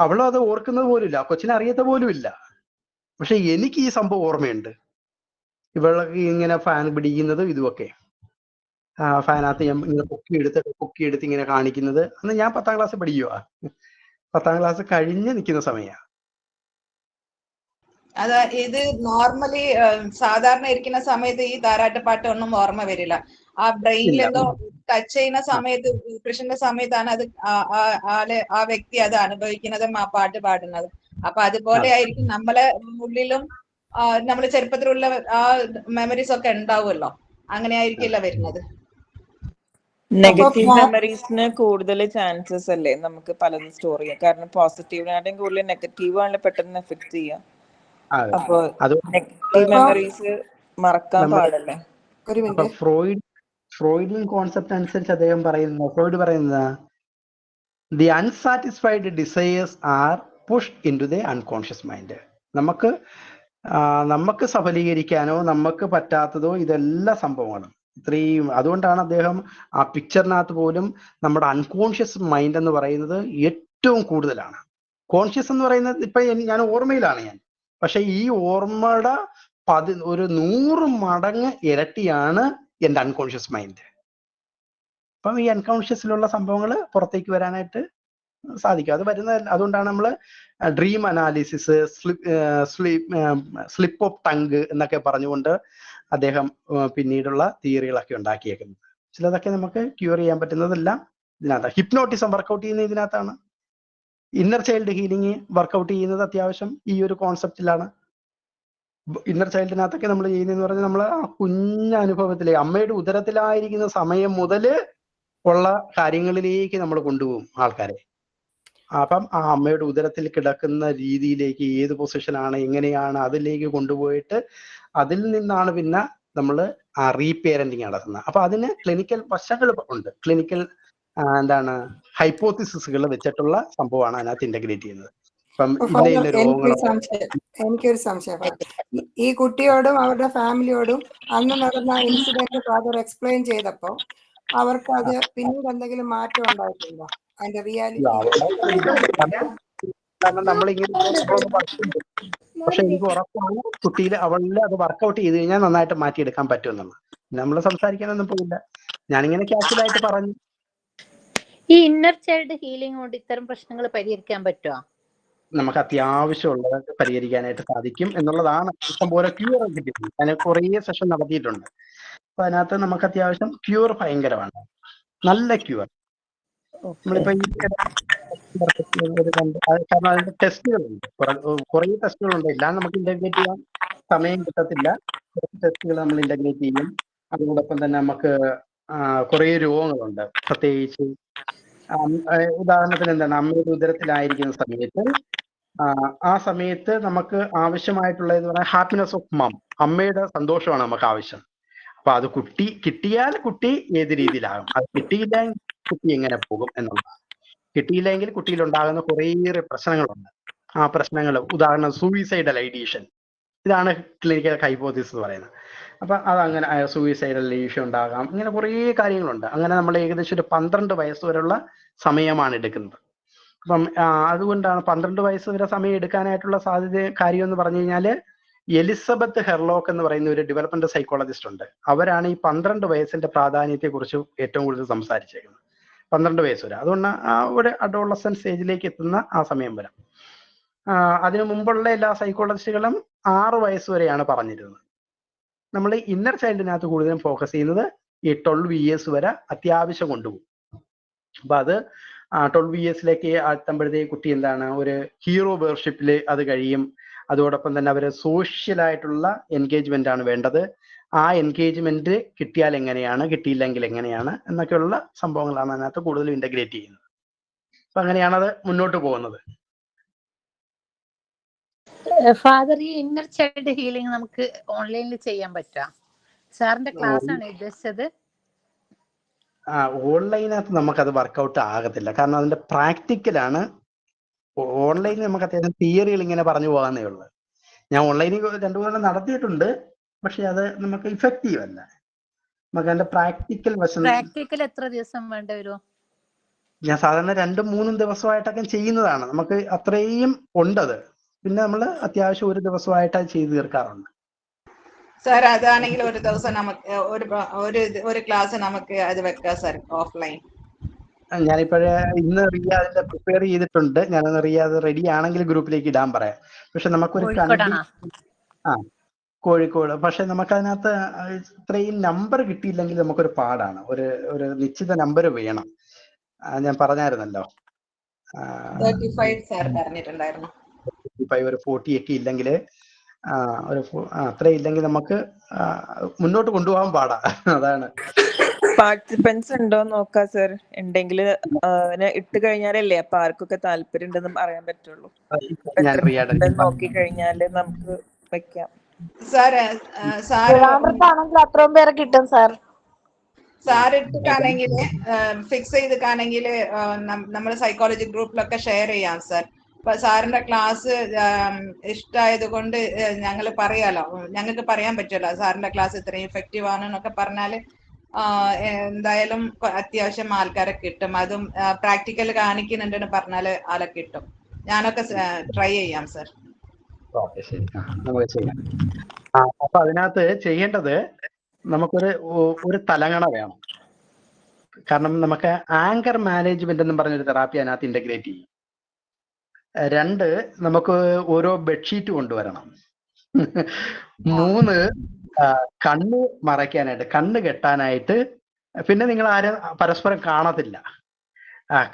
Speaker 1: അവളും അത് ഓർക്കുന്നത് പോലുമില്ല, കൊച്ചിനെ അറിയത്ത പോലുമില്ല. പക്ഷെ എനിക്ക് ഈ സംഭവം ഓർമ്മയുണ്ട്. ഇവൾക്ക് ഇങ്ങനെ ഫാൻ പിടിക്കുന്നതും ഇതുമൊക്കെ, ഫാനകത്ത് ഞാൻ ഇങ്ങനെ പൊക്കിയെടുത്ത് ഇങ്ങനെ കാണിക്കുന്നത്. അന്ന് ഞാൻ 10ാം ക്ലാസ് പഠിക്കുക, 10ാം ക്ലാസ് കഴിഞ്ഞ് നിൽക്കുന്ന സമയമാണ്.
Speaker 6: ഇത് നോർമലി സാധാരണ ഇരിക്കുന്ന സമയത്ത് ഈ താരാട്ടുപാട്ട് ഒന്നും ഓർമ്മ വരില്ല. ആ ബ്രെയിനിൽ എന്തോ ടച്ച് ചെയ്യുന്ന സമയത്ത്, കൃഷ്ണന്റെ സമയത്താണ് അത് ആ വ്യക്തി അത് അനുഭവിക്കുന്നതും ആ പാട്ട് പാടുന്നതും. അപ്പൊ അതുപോലെ ആയിരിക്കും നമ്മളെ ഉള്ളിലും നമ്മള് ചെറുപ്പത്തിലുള്ള ആ മെമ്മറീസ് ഒക്കെ ഉണ്ടാവുമല്ലോ, അങ്ങനെ ആയിരിക്കില്ല വരുന്നത്.
Speaker 9: നെഗറ്റീവ് മെമ്മറീസിന് കൂടുതൽ ചാൻസസ് അല്ലേ നമുക്ക് പലതും സ്റ്റോർ ചെയ്യാം. കാരണം പോസിറ്റീവിനായിട്ടും കൂടുതൽ നെഗറ്റീവ് ആണല്ലോ പെട്ടെന്ന് എഫക്ട് ചെയ്യാം. അപ്പൊ നെഗറ്റീവ് മെമ്മറീസ് മറക്കാൻ പാടല്ലേ?
Speaker 1: ഫ്രോയിഡിയൻ കോൺസെപ്റ്റ് അനുസരിച്ച് ഫ്രോയിഡ് പറയുന്നത് the unsatisfied desires are pushed into the unconscious mind. നമുക്ക് സഫലീകരിക്കാനോ നമുക്ക് പറ്റാത്തതോ ഇതെല്ലാ സംഭവങ്ങളും ഇത്രയും. അതുകൊണ്ടാണ് അദ്ദേഹം ആ പിക്ചറിനകത്ത് പോലും നമ്മുടെ അൺകോൺഷ്യസ് മൈൻഡ് എന്ന് പറയുന്നത് ഏറ്റവും കൂടുതലാണ്. കോൺഷ്യസ് എന്ന് പറയുന്നത് ഇപ്പൊ ഞാൻ ഓർമ്മയിലാണ് പക്ഷെ ഈ ഓർമ്മയുടെ ഒരു 100 മടങ്ങ് ഇരട്ടിയാണ് എൻ്റെ അൺകോൺഷ്യസ് മൈൻഡ്. അപ്പം ഈ അൺകോൺഷ്യസിലുള്ള സംഭവങ്ങൾ പുറത്തേക്ക് വരാനായിട്ട് സാധിക്കും. അത് അതുകൊണ്ടാണ് നമ്മൾ dream analysis, slip of tongue എന്നൊക്കെ പറഞ്ഞുകൊണ്ട് അദ്ദേഹം പിന്നീടുള്ള തിയറികളൊക്കെ ഉണ്ടാക്കിയേക്കുന്നത്. ചിലതൊക്കെ നമുക്ക് ക്യൂർ ചെയ്യാൻ പറ്റുന്നതെല്ലാം ഇതിനകത്താണ്. ഹിപ്നോട്ടിസം വർക്കൗട്ട് ചെയ്യുന്ന ഇതിനകത്താണ്. ഇന്നർ ചൈൽഡ് ഹീലിംഗ് വർക്കൗട്ട് ചെയ്യുന്നത് അത്യാവശ്യം ഈ ഒരു കോൺസെപ്റ്റിലാണ്. ഇന്നർ ചൈൽഡിനകത്തൊക്കെ നമ്മൾ ചെയ്യുന്നതെന്ന് പറഞ്ഞാൽ നമ്മൾ ആ കുഞ്ഞനുഭവത്തിലെ അമ്മയുടെ ഉദരത്തിലായിരിക്കുന്ന സമയം മുതൽ ഉള്ള കാര്യങ്ങളിലേക്ക് നമ്മൾ കൊണ്ടുപോകും ആൾക്കാരെ. അപ്പം ആ അമ്മയുടെ ഉദരത്തിൽ കിടക്കുന്ന രീതിയിലേക്ക്, ഏത് പൊസിഷനാണ്, എങ്ങനെയാണ്, അതിലേക്ക് കൊണ്ടുപോയിട്ട് അതിൽ നിന്നാണ് പിന്നെ നമ്മൾ ആ റീപേരന്റിങ് നടത്തുന്നത്. അപ്പൊ അതിന് ക്ലിനിക്കൽ വശങ്ങൾ ഉണ്ട്. ക്ലിനിക്കൽ ഹൈപ്പോത്തിസിസുകൾ വെച്ചിട്ടുള്ള സംഭവമാണ് അതിനകത്ത് ഇന്റഗ്രേറ്റ് ചെയ്യുന്നത്.
Speaker 4: എനിക്കൊരു സംശയം. ഈ കുട്ടിയോടും അവരുടെ ഫാമിലിയോടും അന്ന് നടന്ന ഇൻസിഡന്റ് ഫാദർ എക്സ്പ്ലെയിൻ ചെയ്തപ്പോ അവർക്ക് അത് പിന്നീട് എന്തെങ്കിലും മാറ്റം ഉണ്ടായിട്ടുണ്ടോ? അതിന്റെ റിയാലിറ്റി
Speaker 1: കാരണം നമ്മളിങ്ങനെ പക്ഷെ എനിക്ക് ഉറപ്പാണ് കുട്ടിയിൽ അവളിൽ അത് വർക്കൗട്ട് ചെയ്ത് കഴിഞ്ഞാൽ നന്നായിട്ട് മാറ്റിയെടുക്കാൻ പറ്റുമെന്നുള്ളത്. നമ്മൾ സംസാരിക്കാനൊന്നും പോയില്ല, ഞാനിങ്ങനെ ക്യാഷ്വലായിട്ട് പറഞ്ഞു.
Speaker 5: ഈ ഇന്നർ ചൈൽഡ് ഹീലിംഗ് കൊണ്ട് ഇത്തരം പ്രശ്നങ്ങൾ പരിഹരിക്കാൻ പറ്റുമോ?
Speaker 1: നമുക്ക് അത്യാവശ്യമുള്ളത് പരിഹരിക്കാനായിട്ട് സാധിക്കും എന്നുള്ളതാണ്. ഇഷ്ടംപോലെ ക്യൂർ കിട്ടിയിട്ടുണ്ട്. ഞാൻ കുറേ സെഷൻ നടത്തിയിട്ടുണ്ട്. അപ്പൊ അതിനകത്ത് നമുക്ക് അത്യാവശ്യം ക്യൂർ ഭയങ്കരമാണ്, നല്ല ക്യൂർ. നമ്മളിപ്പോ ഈ കാരണം അതിന്റെ ടെസ്റ്റുകളുണ്ട്, കുറേ ടെസ്റ്റുകളുണ്ട്. എല്ലാം നമുക്ക് ഇന്റഗ്രേറ്റ് ചെയ്യാൻ സമയം കിട്ടത്തില്ല. കുറച്ച് ടെസ്റ്റുകൾ നമ്മൾ ഇന്റഗ്രേറ്റ് ചെയ്യും. അതോടൊപ്പം തന്നെ നമുക്ക് കുറേ രോഗങ്ങളുണ്ട്, പ്രത്യേകിച്ച് ഉദാഹരണത്തിന് എന്താണ്, അമ്മയുടെ ഉദരത്തിലായിരിക്കുന്ന സമയത്ത് ആ സമയത്ത് നമുക്ക് ആവശ്യമായിട്ടുള്ളത് പറഞ്ഞാൽ ഹാപ്പിനെസ് ഓഫ് മം, അമ്മയുടെ സന്തോഷമാണ് നമുക്ക് ആവശ്യം. അപ്പൊ അത് കിട്ടിയാൽ കുട്ടി ഏത് രീതിയിലാകും, അത് കിട്ടിയില്ലെങ്കിൽ കുട്ടി എങ്ങനെ പോകും എന്നുള്ളതാണ്. കിട്ടിയില്ലെങ്കിൽ കുട്ടിയിൽ ഉണ്ടാകുന്ന കുറേയേറെ പ്രശ്നങ്ങളുണ്ട്. ആ പ്രശ്നങ്ങൾ ഉദാഹരണം സൂയിസൈഡൽ ഐഡിയേഷൻ, ഇതാണ് ക്ലിനിക്കൽ ഹൈപ്പോത്തിസിസ് എന്ന് പറയുന്നത്. അപ്പൊ അതങ്ങനെ സൂയിസൈഡൽ ഐഡിയേഷൻ ഉണ്ടാകാം, ഇങ്ങനെ കുറേ കാര്യങ്ങളുണ്ട്. അങ്ങനെ നമ്മൾ ഏകദേശം ഒരു 12 വയസ്സ് വരെയുള്ള സമയമാണ് എടുക്കുന്നത്. അപ്പം അതുകൊണ്ടാണ് 12 വയസ്സ് വരെ സമയം എടുക്കാനായിട്ടുള്ള കാര്യം എന്ന് പറഞ്ഞു കഴിഞ്ഞാല് എലിസബത്ത് ഹെർലോക്ക് എന്ന് പറയുന്ന ഒരു ഡെവലപ്മെന്റ് സൈക്കോളജിസ്റ്റ് ഉണ്ട്. അവരാണ് ഈ 12 വയസ്സിന്റെ പ്രാധാന്യത്തെ കുറിച്ച് ഏറ്റവും കൂടുതൽ സംസാരിച്ചേക്കുന്നത്. 12 വയസ്സ് വരെ, അതുകൊണ്ട് ഒരു അഡോളസന്റ് സ്റ്റേജിലേക്ക് എത്തുന്ന ആ സമയം വരെ. അതിനു മുമ്പുള്ള എല്ലാ സൈക്കോളജിസ്റ്റുകളും 6 വയസ്സ് വരെയാണ് പറഞ്ഞിരുന്നത്. നമ്മൾ ഇന്നർ ചൈൽഡിനകത്ത് കൂടുതലും ഫോക്കസ് ചെയ്യുന്നത് ഈ 12 ഇയേഴ്സ് വരെ അത്യാവശ്യം കൊണ്ടുപോകും. അപ്പൊ അത് 12 ഇയേഴ്സിലേക്ക് എത്തുമ്പോഴത്തേക്ക് കുട്ടി എന്താണ്, ഒരു ഹീറോ വേർഷിപ്പില് അത് കഴിയും. അതോടൊപ്പം തന്നെ അവര് സോഷ്യലായിട്ടുള്ള എൻഗേജ്മെന്റ് ആണ് വേണ്ടത്. ആ എൻഗേജ്മെന്റ് കിട്ടിയാൽ എങ്ങനെയാണ്, കിട്ടിയില്ലെങ്കിൽ എങ്ങനെയാണ് എന്നൊക്കെയുള്ള സംഭവങ്ങളാണ് അതിനകത്ത് കൂടുതലും ഇന്റഗ്രേറ്റ് ചെയ്യുന്നത്. അപ്പൊ അങ്ങനെയാണ് അത് മുന്നോട്ട് പോകുന്നത്.
Speaker 5: ഫാദർ, ഈ ഇന്നർ ചൈൽഡ് ഹീലിംഗ് നമുക്ക് ഓൺലൈനിൽ ചെയ്യാൻ പറ്റാ? സാറിന്റെ ക്ലാസ് ആണ് ഉദ്ദേശിച്ചത്?
Speaker 1: ഓൺലൈനകത്ത് നമുക്കത് വർക്കൗട്ട് ആകത്തില്ല, കാരണം അതിന്റെ പ്രാക്ടിക്കലാണ്. ഓൺലൈനിൽ നമുക്ക് അത്യാവശ്യം തിയറികൾ ഇങ്ങനെ പറഞ്ഞു പോകാന്നേ ഉള്ളൂ. ഞാൻ ഓൺലൈനിൽ 2-3 നടത്തിയിട്ടുണ്ട്, പക്ഷെ അത് നമുക്ക് ഇഫക്റ്റീവ് അല്ല. നമുക്ക് അതിന്റെ പ്രാക്ടിക്കൽ വശം.
Speaker 5: പ്രാക്ടിക്കൽ എത്ര ദിവസം വേണ്ട വരുമോ?
Speaker 1: ഞാൻ സാധാരണ 2-3 ദിവസമായിട്ടൊക്കെ ചെയ്യുന്നതാണ്. നമുക്ക് അത്രയും ഉണ്ടത്. പിന്നെ നമ്മൾ അത്യാവശ്യം 1 ദിവസമായിട്ട് അത് ചെയ്തു തീർക്കാറുണ്ട്.
Speaker 6: സാർ അതാണെങ്കിൽ ഒരു ദിവസം നമുക്ക് ഒരു ക്ലാസ് നമുക്ക് അത് വെക്കാം സാർ, ഓഫ്ലൈൻ.
Speaker 1: ഞാനിപ്പോഴേ ഇന്ന് റിയാദിന്റെ പ്രിപ്പയർ ചെയ്തിട്ടുണ്ട്. ഞാനൊന്ന് റിയാദ് റെഡി ആണെങ്കിൽ ഗ്രൂപ്പിലേക്ക് ഇടാൻ പറയാം. പക്ഷെ നമുക്കൊരു കോഴിക്കോട്. പക്ഷെ നമുക്കതിനകത്ത് ഇത്രയും നമ്പർ കിട്ടിയില്ലെങ്കിൽ നമുക്കൊരു പാടാണ്. ഒരു നിശ്ചിത നമ്പർ വേണം. ഞാൻ പറഞ്ഞായിരുന്നല്ലോ,
Speaker 6: 35 സാർ പറഞ്ഞിട്ടുണ്ടായിരുന്നു.
Speaker 1: 35 ഒരു 40 ഒക്കെ ഇല്ലെങ്കിൽ അത്രയും ഇല്ലെങ്കിൽ നമുക്ക് മുന്നോട്ട് കൊണ്ടുപോകാൻ പാടാ. അതാണ്.
Speaker 9: പാർട്ടിസിപ്പൻസ് ഉണ്ടോ നോക്കാം സർ. ഉണ്ടെങ്കിൽ ഇട്ട് കഴിഞ്ഞാലല്ലേ അപ്പൊ ആർക്കൊക്കെ താല്പര്യം ഉണ്ടെന്ന് അറിയാൻ പറ്റുള്ളൂ. നോക്കി കഴിഞ്ഞാല് നമുക്ക് വെക്കാം.
Speaker 7: അത്രയും പേരെ കിട്ടും സാർ.
Speaker 6: സാർ ഇട്ടിട്ടാണെങ്കിൽ ഫിക്സ് ചെയ്തിട്ടാണെങ്കിൽ നമ്മൾ സൈക്കോളജി ഗ്രൂപ്പിലൊക്കെ ഷെയർ ചെയ്യാം സാർ. അപ്പൊ സാറിന്റെ ക്ലാസ് ഇഷ്ടമായത് കൊണ്ട് ഞങ്ങൾ പറയാലോ, ഞങ്ങൾക്ക് പറയാൻ പറ്റുമല്ലോ സാറിന്റെ ക്ലാസ് ഇത്രയും ഇഫക്റ്റീവ് ആണെന്നൊക്കെ പറഞ്ഞാൽ എന്തായാലും അത്യാവശ്യം ആൾക്കാരെ കിട്ടും. അതും പ്രാക്ടിക്കൽ കാണിക്കുന്നുണ്ടെന്ന് പറഞ്ഞാൽ ആളെ കിട്ടും. ഞാനൊക്കെ ട്രൈ ചെയ്യാം സാർ.
Speaker 1: ശരി, നമുക്ക് ചെയ്യാം. അപ്പൊ അതിനകത്ത് ചെയ്യേണ്ടത് നമുക്കൊരു തലങ്ങണ വേണം. കാരണം നമുക്ക് ആങ്കർ മാനേജ്മെന്റ് എന്നും പറഞ്ഞൊരു തെറാപ്പി അതിനകത്ത് ഇന്റഗ്രേറ്റ് ചെയ്യും. 2, നമുക്ക് ഓരോ ബെഡ്ഷീറ്റ് കൊണ്ടുവരണം. 3, കണ്ണ് മറയ്ക്കാനായിട്ട്, കണ്ണ് കെട്ടാനായിട്ട്. പിന്നെ നിങ്ങൾ ആരും പരസ്പരം കാണത്തില്ല.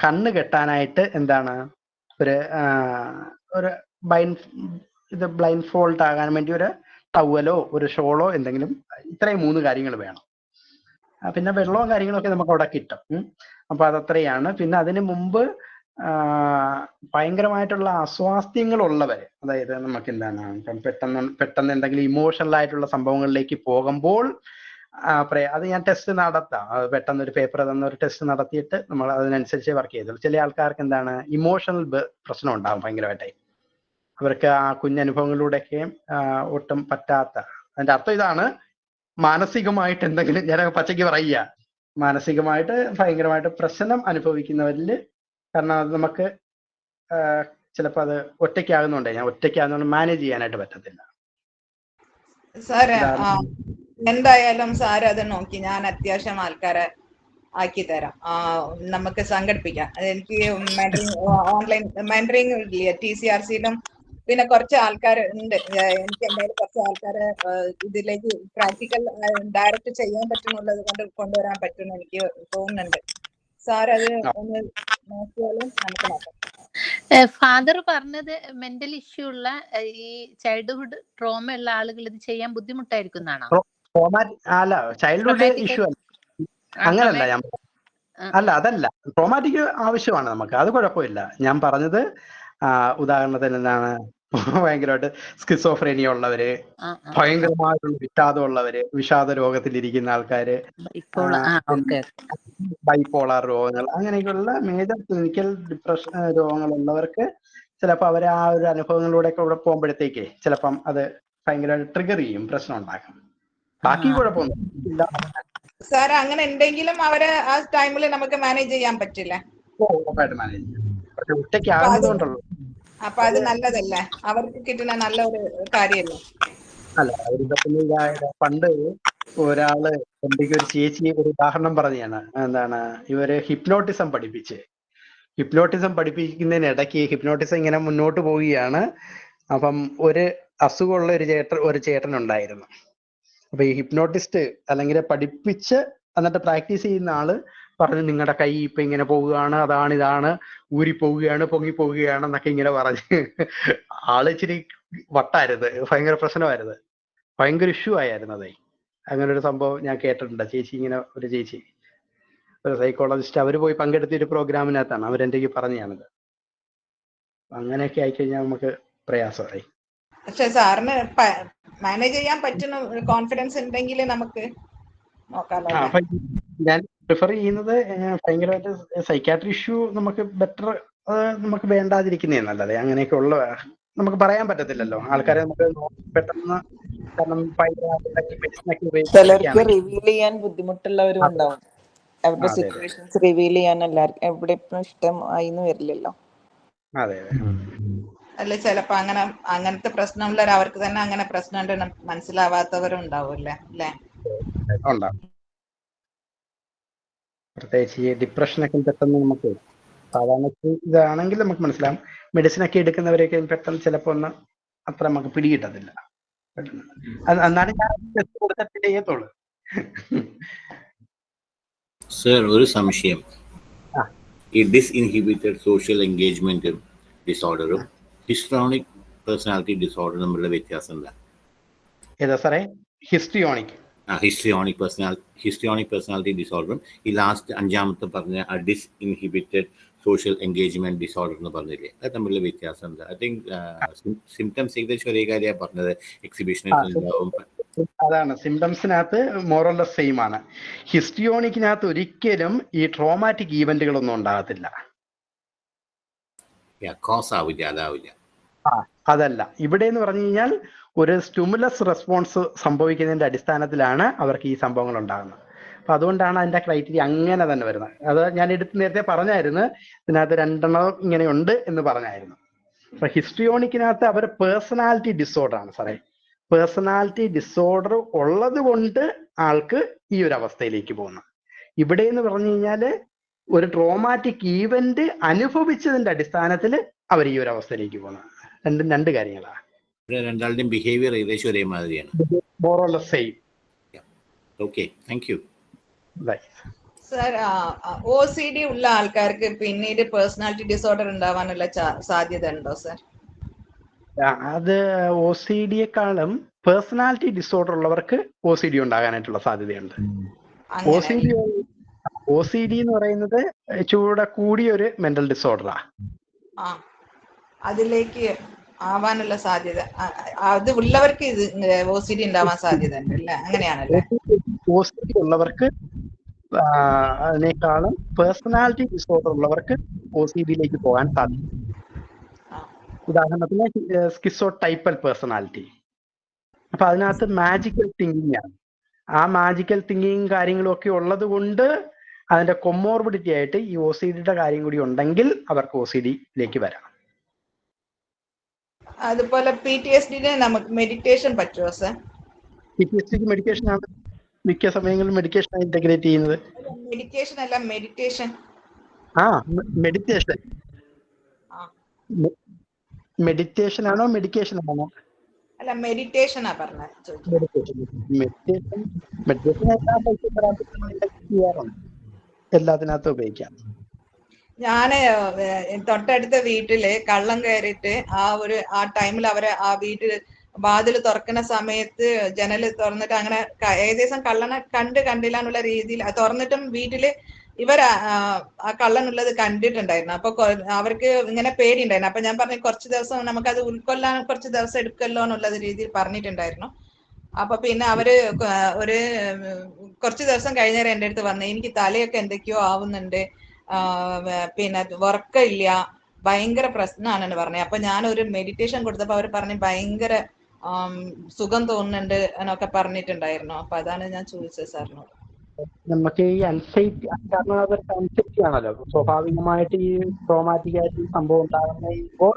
Speaker 1: കണ്ണ് കെട്ടാനായിട്ട് എന്താണ്, ഒരു ബ്ലൈൻഡ് ഫോൾഡ് ആകാൻ വേണ്ടി ഒരു ടവലോ ഒരു ഷോളോ എന്തെങ്കിലും. ഇത്രയും 3 കാര്യങ്ങൾ വേണം. പിന്നെ വെള്ളവും കാര്യങ്ങളൊക്കെ നമുക്ക് അവിടെ കിട്ടും. അപ്പൊ അതത്രയാണ്. പിന്നെ അതിന് മുമ്പ് ഭയങ്കരമായിട്ടുള്ള അസ്വാസ്ഥ്യങ്ങളുള്ളവര്, അതായത് നമുക്ക് എന്താണ് പെട്ടെന്ന് എന്തെങ്കിലും ഇമോഷണൽ ആയിട്ടുള്ള സംഭവങ്ങളിലേക്ക് പോകുമ്പോൾ അത് ഞാൻ ടെസ്റ്റ് നടത്താം. അത് പെട്ടെന്ന് ഒരു പേപ്പർ തന്ന ഒരു ടെസ്റ്റ് നടത്തിയിട്ട് നമ്മൾ അതിനനുസരിച്ച് വർക്ക് ചെയ്തുള്ളൂ. ചില ആൾക്കാർക്ക് എന്താണ് ഇമോഷണൽ പ്രശ്നം ഉണ്ടാകും ഭയങ്കരമായിട്ടായി. അവർക്ക് ആ കുഞ്ഞനുഭവങ്ങളിലൂടെയൊക്കെ ഒട്ടും പറ്റാത്ത. അതിന്റെ അർത്ഥം ഇതാണ്, മാനസികമായിട്ട് എന്തെങ്കിലും, ഞാൻ പച്ചയ്ക്ക് പറയുക, മാനസികമായിട്ട് ഭയങ്കരമായിട്ട് പ്രശ്നം അനുഭവിക്കുന്നവരിൽ. കാരണം അത് നമുക്ക് ചിലപ്പോൾ അത് ഒറ്റയ്ക്കാകുന്നുണ്ട്. ഞാൻ ഒറ്റയ്ക്കാകുന്നതുകൊണ്ട് മാനേജ് ചെയ്യാനായിട്ട് പറ്റത്തില്ല.
Speaker 6: സാറ് എന്തായാലും സാറ് അത് നോക്കി ഞാൻ അത്യാവശ്യം ആൾക്കാരെ ആക്കി തരാം. നമുക്ക് സംഘടിപ്പിക്കാം. എനിക്ക് ഓൺലൈൻ മെന്ററിങ് ഇല്ലേ, TCRCയിലും പിന്നെ കുറച്ച് ആൾക്കാർ ഉണ്ട്. എനിക്ക് എന്തായാലും കുറച്ച് ആൾക്കാരെ ഇതിലേക്ക് പ്രാക്ടിക്കൽ ഡയറക്റ്റ് ചെയ്യാൻ പറ്റുന്നുള്ളത് കൊണ്ട് കൊണ്ടുവരാൻ പറ്റുമെന്ന് എനിക്ക് തോന്നുന്നുണ്ട്. സാർ അത് ഒന്ന് നോക്കിയാലും നമുക്ക് നോക്കാം.
Speaker 5: ഫാദർ പറഞ്ഞത് മെന്റൽ ഇഷ്യൂ ഉള്ള ഈ ചൈൽഡ്ഹുഡ് ട്രോമ ഉള്ള ആളുകൾ ഇത് ചെയ്യാൻ ബുദ്ധിമുട്ടായിരിക്കും എന്നാണോ?
Speaker 1: അല്ല, ചൈൽഡ്ഹുഡ് ഇഷ്യൂ അല്ല, അങ്ങനല്ല ഞാൻ. അല്ല അതല്ല, ട്രോമാറ്റിക് ആവശ്യമാണ് നമുക്ക്, അത് കുഴപ്പമില്ല. ഞാൻ പറഞ്ഞത് ഉദാഹരണത്തിന് എന്താണ്, ഭയങ്കരമായിട്ട് സ്കിസോഫ്രേനിയ ഉള്ളവര്, ഭയങ്കരമായിട്ടുള്ള വിഷാദമുള്ളവര്, വിഷാദ രോഗത്തിലിരിക്കുന്ന ആൾക്കാര്, ബൈപ്പോളാർ രോഗങ്ങൾ, അങ്ങനെയൊക്കെയുള്ള മേജർ ക്ലിനിക്കൽ ഡിപ്രഷൻ രോഗങ്ങളുള്ളവർക്ക് ചിലപ്പോൾ അവർ ആ ഒരു അനുഭവങ്ങളിലൂടെ ഒക്കെ ഇവിടെ പോകുമ്പോഴത്തേക്ക് ചിലപ്പം അത് ഭയങ്കരമായിട്ട് ട്രിഗർ ചെയ്യും, പ്രശ്നം ഉണ്ടാക്കും. ബാക്കി കുഴപ്പമൊന്നുമില്ല.
Speaker 6: സാർ അങ്ങനെ എന്തെങ്കിലും അവരെ ആ ടൈമിൽ നമുക്ക് മാനേജ് ചെയ്യാൻ പറ്റില്ല.
Speaker 1: മാനേജ് ചെയ്യാം, പക്ഷെ ഒറ്റയ്ക്ക് ആകുന്നതുകൊണ്ടുള്ളൂ.
Speaker 6: അപ്പൊ അത് നല്ലതല്ലേ, അവർക്ക് കിട്ടുന്ന നല്ല ഒരു കാര്യമല്ലേ.
Speaker 1: അല്ല, പണ്ട് ഒരാള് എന്തെങ്കിലും ഒരു ചേച്ചി ഒരു ഉദാഹരണം പറഞ്ഞാണ്, എന്താണ്, ഇവര് ഹിപ്നോട്ടിസം പഠിപ്പിക്കുന്നതിനിടയ്ക്ക് ഹിപ്നോട്ടിസം ഇങ്ങനെ മുന്നോട്ട് പോവുകയാണ്. അപ്പം ഒരു അസുഖമുള്ള ഒരു ചേട്ടൻ ഉണ്ടായിരുന്നു. അപ്പൊ ഈ ഹിപ്നോട്ടിസ്റ്റ് അല്ലെങ്കിൽ പഠിപ്പിച്ച് എന്നിട്ട് പ്രാക്ടീസ് ചെയ്യുന്ന ആള് പറഞ്ഞു, നിങ്ങളുടെ കൈ ഇപ്പൊ ഇങ്ങനെ പോവുകയാണ്, അതാണ് ഇതാണ്, ഊരി പോവുകയാണ്, പൊങ്ങി പോവുകയാണ് എന്നൊക്കെ ഇങ്ങനെ പറഞ്ഞ് ആള് ഇച്ചിരി വട്ടായിരുന്നു, ഭയങ്കര പ്രശ്നമായിരുന്നു, ഭയങ്കര ഇഷ്യൂ ആയിരുന്നു അതേ. അങ്ങനെ ഒരു സംഭവം ഞാൻ കേട്ടിട്ടുണ്ട്. ഒരു സൈക്കോളജിസ്റ്റ് അവർ പോയി പങ്കെടുത്ത ഒരു പ്രോഗ്രാമിനകത്താണ് അവരെന്റെ പറഞ്ഞാണിത്. അങ്ങനെയൊക്കെ ആയിക്കഴിഞ്ഞാൽ നമുക്ക് പ്രയാസമായി.
Speaker 6: പക്ഷെ സാറിന് മാനേജ് ചെയ്യാൻ പറ്റുന്ന കോൺഫിഡൻസ് ഉണ്ടെങ്കിൽ നമുക്ക് നോക്കാമല്ലോ.
Speaker 1: അപ്പൊ ഞാൻ പ്രിഫർ ചെയ്യുന്നത് ഭയങ്കരമായിട്ട് സൈക്കാട്രി ഇഷ്യൂ നമുക്ക് ബെറ്റർ, നമുക്ക് വേണ്ടാതിരിക്കുന്നേ നല്ലത്. അങ്ങനെയൊക്കെ ഉള്ള നമുക്ക് പറയാൻ പറ്റത്തില്ലല്ലോ ആൾക്കാരെ, നമുക്ക് പെട്ടെന്ന്, കാരണം
Speaker 9: ചിലർക്ക് റിവീൽ ചെയ്യാൻ ബുദ്ധിമുട്ടുള്ളവരും ഉണ്ടാവും. അവരുടെ സിറ്റുവേഷൻസ് റിവീൽ ചെയ്യാൻ എല്ലാവർക്കും എവിടെ ഇഷ്ടമായിന്ന് വരില്ലല്ലോ.
Speaker 1: അതെ
Speaker 6: അല്ല, ചിലപ്പോ അങ്ങനത്തെ പ്രശ്നമുള്ളവർ അവർക്ക് തന്നെ അങ്ങനെ പ്രശ്നമുണ്ട് മനസ്സിലാവാത്തവരും ഉണ്ടാവൂല്ലേ അല്ലേ?
Speaker 1: ഉണ്ടാവും. പ്രത്യേകിച്ച് ഈ ഡിപ്രഷനൊക്കെ പെട്ടെന്ന് നമുക്ക് സാധാരണ ഇതാണെങ്കിൽ നമുക്ക് മനസ്സിലാവും. മെഡിസിനൊക്കെ എടുക്കുന്നവരെയൊക്കെ പെട്ടെന്ന് ചിലപ്പോ ഒന്ന് അത്ര നമുക്ക് പിടികിട്ടത്തില്ല. എന്നാലും ഞാൻ ടെസ്റ്റ് കൊടുത്തിട്ട് ചെയ്യത്തുള്ളൂ.
Speaker 11: സർ, ഒരു സംശയം. ഈ ഡിസ്ഇൻഹിബിറ്റഡ് സോഷ്യൽ എൻഗേജ്മെന്റ് ഡിസോർഡറും ഹിസ്ട്രോണിക് പേഴ്സണാലിറ്റി ഡിസോർഡറും തമ്മിലുള്ള വ്യത്യാസം എന്താ?
Speaker 1: ഏതാ സാറേ? ഹിസ്ട്രിയോണിക്
Speaker 11: പേഴ്സണാലിറ്റി ഡിസോർഡറും ഈ ലാസ്റ്റ് അഞ്ചാമത്തെ പറഞ്ഞ ഡിസ്ഇൻഹിബിറ്റഡ് സോഷ്യൽ എൻഗേജ്മെന്റ് ഡിസോർഡർ എന്ന് പറഞ്ഞില്ലേ, അത് തമ്മിലുള്ള വ്യത്യാസം എന്താ? ഐ തിങ്ക് സിംറ്റംസ് ഏകദേശം ഒരേ കാര്യമാണ് പറഞ്ഞത്. എക്സിബിഷനിസം
Speaker 1: അതാണ്, സിംറ്റംസിനകത്ത് മോറോലെസ് സെയിം ആണ്. ഹിസ്ട്രിയോണിക്കിനകത്ത് ഒരിക്കലും ഈ ട്രോമാറ്റിക് ഈവന്റുകളൊന്നും ഉണ്ടാകത്തില്ല. അതല്ല, ഇവിടെ എന്ന് പറഞ്ഞു കഴിഞ്ഞാൽ ഒരു സ്റ്റിമുലസ് റെസ്പോൺസ് സംഭവിക്കുന്നതിന്റെ അടിസ്ഥാനത്തിലാണ് അവർക്ക് ഈ സംഭവങ്ങൾ ഉണ്ടാകുന്നത്. അപ്പൊ അതുകൊണ്ടാണ് അതിന്റെ ക്രൈറ്റീരിയ അങ്ങനെ തന്നെ വരുന്നത്. അത് ഞാൻ നേരത്തെ പറഞ്ഞായിരുന്നു, ഇതിനകത്ത് 2 ഇങ്ങനെയുണ്ട് എന്ന് പറഞ്ഞായിരുന്നു. അപ്പൊ ഹിസ്ട്രിയോണിക്കിനകത്ത് അവർ പേഴ്സണാലിറ്റി ഡിസോർഡർ ആണ് സാറേ. പേഴ്സണാലിറ്റി ഡിസോർഡർ ഉള്ളത് കൊണ്ട് ആൾക്ക് ഈ ഒരു അവസ്ഥയിലേക്ക് പോകുന്നു. ഇവിടെ എന്ന് പറഞ്ഞു കഴിഞ്ഞാല് ഒരു ട്രോമാറ്റിക് ഈവന്റ് അനുഭവിച്ചതിന്റെ അടിസ്ഥാനത്തിൽ അവർ ഈ ഒരു അവസ്ഥയിലേക്ക് പോകുന്നു. രണ്ട് കാര്യങ്ങളാണ്.
Speaker 11: രണ്ടാളുടെയും ബിഹേവിയർ ഏകദേശം ഒരേമാതിരിയാണ്. Okay, thank you.
Speaker 6: Sir, OCD ഉള്ള ആൾക്കാർക്ക് പിന്നീട് പേഴ്സണാലിറ്റി ഡിസോർഡർ ഉണ്ടാവാനുള്ള സാധ്യത ഉണ്ടോ സർ?
Speaker 1: അത് OCD-യെക്കാളും പേഴ്സണാലിറ്റി ഡിസോർഡർ ഉള്ളവർക്ക് OCD ഉണ്ടാകാനായിട്ടുള്ള സാധ്യതയുണ്ട്. OCD എന്ന് പറയുന്നത് ചൂടെ കൂടിയൊരു മെന്റൽ ഡിസോർഡറാ.
Speaker 6: അതിലേക്ക് ആവാനുള്ള സാധ്യത, അത് ഉള്ളവർക്ക് ഇത് OCD ഉണ്ടാവാൻ സാധ്യത ഉണ്ട് അല്ലേ? അങ്ങനെയാണല്ലേ?
Speaker 1: OCD ഉള്ളവർക്ക് അതിനേക്കാളും പേഴ്സണാലിറ്റി ഡിസോർഡർ ഉള്ളവർക്ക് OCD-യിലേക്ക് പോകാൻ സാധിക്കും. ഉദാഹരണത്തിന് സ്കിസോ ടൈപ്പൽ പേഴ്സണാലിറ്റി. അപ്പൊ അതിനകത്ത് മാജിക്കൽ തിങ്കിങ് ആണ്. ആ മാജിക്കൽ തിങ്കിങ് കാര്യങ്ങളും ഒക്കെ ഉള്ളത് കൊണ്ട് അതിന്റെ കൊമോർബിഡിറ്റി ആയിട്ട് ഈ OCD-യുടെ കാര്യം കൂടി ഉണ്ടെങ്കിൽ അവർക്ക് OCD-യിലേക്ക് വരാം.
Speaker 6: അതുപോലെ PTSD-ന് നമുക്ക് മെഡിറ്റേഷൻ പറ്റുമോ സർ?
Speaker 1: PTSD-ക്ക് മെഡിക്കേഷൻ ആണ് മിക്ക സമയങ്ങളിലും മെഡിക്കേഷൻ ഇന്റഗ്രേറ്റ് ചെയ്യുന്നത്.
Speaker 6: മെഡിക്കേഷൻ അല്ല, മെഡിറ്റേഷൻ.
Speaker 1: മെഡിറ്റേഷൻ. മെഡിറ്റേഷൻ ആണോ മെഡിക്കേഷൻ ആണോ?
Speaker 6: അല്ല, മെഡിറ്റേഷനാ പറഞ്ഞത്.
Speaker 1: മെഡിറ്റേഷൻ എല്ലാത്തിനകത്തും ഉപയോഗിക്കാം.
Speaker 6: ഞാന് തൊട്ടടുത്ത വീട്ടില് കള്ളം കയറിയിട്ട് ആ ടൈമിൽ അവരെ ആ വീട്ടിൽ വാതിൽ തുറക്കുന്ന സമയത്ത് ജനല് തുറന്നിട്ട് അങ്ങനെ ഏകദേശം കള്ളനെ കണ്ടില്ല എന്നുള്ള രീതിയിൽ തുറന്നിട്ടും വീട്ടില് ഇവർ ആ കള്ളനുള്ളത് കണ്ടിട്ടുണ്ടായിരുന്നു. അപ്പൊ അവർക്ക് ഇങ്ങനെ പേടിയുണ്ടായിരുന്നു. അപ്പൊ ഞാൻ പറഞ്ഞു കുറച്ച് ദിവസം നമുക്കത് ഉൾക്കൊള്ളാൻ കുറച്ച് ദിവസം എടുക്കല്ലോ എന്നുള്ളത് രീതിയിൽ പറഞ്ഞിട്ടുണ്ടായിരുന്നു. അപ്പൊ പിന്നെ അവര് ഒരു കുറച്ച് ദിവസം കഴിഞ്ഞേരം എൻ്റെ അടുത്ത് വന്നു, എനിക്ക് തലയൊക്കെ എന്തൊക്കെയോ ആവുന്നുണ്ട്, പിന്നെ ഉറക്കമില്ല, ഭയങ്കര പ്രശ്നമാണെന്ന് പറഞ്ഞു. അപ്പൊ ഞാൻ ഒരു മെഡിറ്റേഷൻ കൊടുത്തപ്പോ അവർ പറഞ്ഞു ഭയങ്കര സുഖം തോന്നുന്നുണ്ട് എന്നൊക്കെ പറഞ്ഞിട്ടുണ്ടായിരുന്നു. അപ്പൊ അതാണ് ഞാൻ ചോദിച്ചത് സാറിനോട്.
Speaker 1: നമുക്ക് ഈ അൻസൈറ്റി, കാരണം അതൊരു അൻസൈറ്റി ആണല്ലോ സ്വാഭാവികമായിട്ട്. ഈ ട്രോമാറ്റിക് ആയിട്ട് ഈ സംഭവം ഉണ്ടാകുമ്പോൾ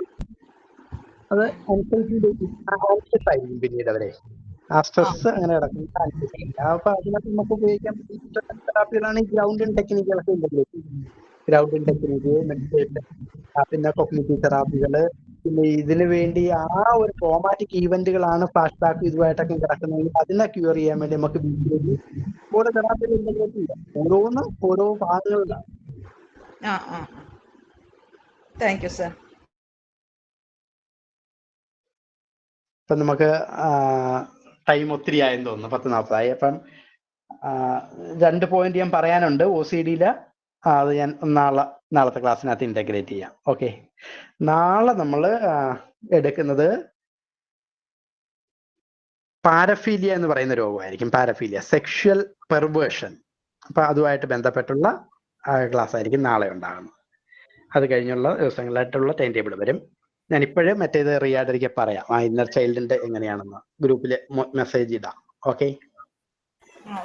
Speaker 1: അത് അൻസൈറ്റിയിലേക്ക് ആൻഷ്യസ് ആയിരിക്കും പിന്നീട് അവരെ. ആ സ്ട്രെസ് അങ്ങനെ കിടക്കുന്ന അൻസൈറ്റി. അപ്പൊ അതിനകത്ത് നമുക്ക് ഉപയോഗിക്കാൻ പറ്റുന്ന തെറാപ്പികളാണ് ഈ ഗ്രൗണ്ടിങ് ടെക്നിക്കുകളൊക്കെ ഉണ്ടല്ലോ. ഗ്രൗണ്ടിങ് ടെക്നിക്ക്, മെഡിറ്റേഷൻ, പിന്നെ കൊഗ്നിറ്റീവ് തെറാപ്പികള്. പിന്നെ ഇതിനു വേണ്ടി ആ ഒരു ട്രോമാറ്റിക് ഈവന്റുകളാണ് ഫ്ലാഷ് ബാക്ക് ഇതുമായിട്ടൊക്കെ കിടക്കുന്നതെങ്കിൽ അതിനെ ക്യൂർ ചെയ്യാൻ വേണ്ടി നമുക്ക് വീട്ടിലേക്ക് ഓരോ തെറാപ്പികൾ ഇന്റഗ്രേറ്റ് ചെയ്യാം. ഓരോന്നും ഓരോ ഭാഗങ്ങളിലാണ്.
Speaker 6: Thank you sir.
Speaker 1: ഇപ്പം നമുക്ക് ടൈം ഒത്തിരി ആയെന്ന് തോന്നുന്നു, 10:40. അപ്പം 2 പോയിന്റ് ഞാൻ പറയാനുണ്ട് OCD-ല്. അത് ഞാൻ നാളത്തെ ക്ലാസ്സിനകത്ത് ഇന്റഗ്രേറ്റ് ചെയ്യാം. ഓക്കെ, നാളെ നമ്മൾ എടുക്കുന്നത് പാരഫീലിയ എന്ന് പറയുന്ന രോഗമായിരിക്കും. പാരഫീലിയ, സെക്ഷൽ പെർവേർഷൻ. അപ്പൊ അതുമായിട്ട് ബന്ധപ്പെട്ടുള്ള ക്ലാസ് ആയിരിക്കും നാളെ ഉണ്ടാകുന്നത്. അത് കഴിഞ്ഞുള്ള ദിവസങ്ങളായിട്ടുള്ള ടൈം ടേബിൾ വരും. ഞാൻ ഇപ്പോഴും മറ്റേത് റിയാദരിക്ക് പറയാം, ആ ഇന്നർ ചൈൽഡിന്റെ എങ്ങനെയാണെന്ന് ഗ്രൂപ്പിൽ മെസ്സേജ് ഇടാം. Okay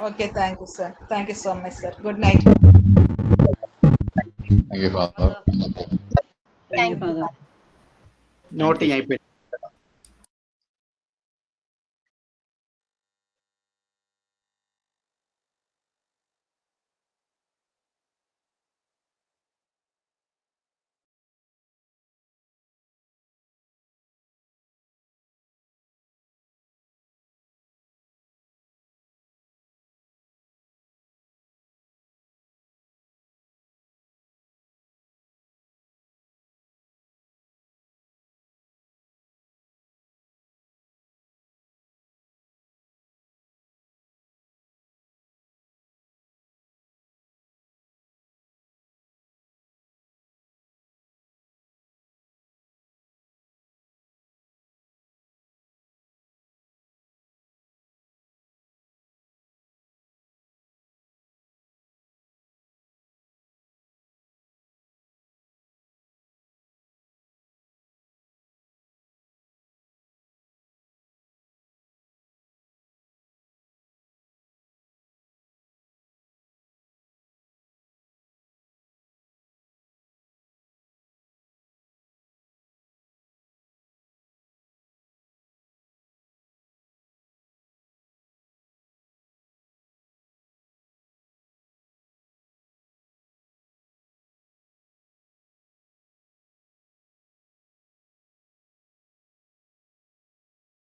Speaker 6: okay, thank you sir. Thank you so much sir. Good night.
Speaker 1: Note ഞാൻ ഇപ്പൊ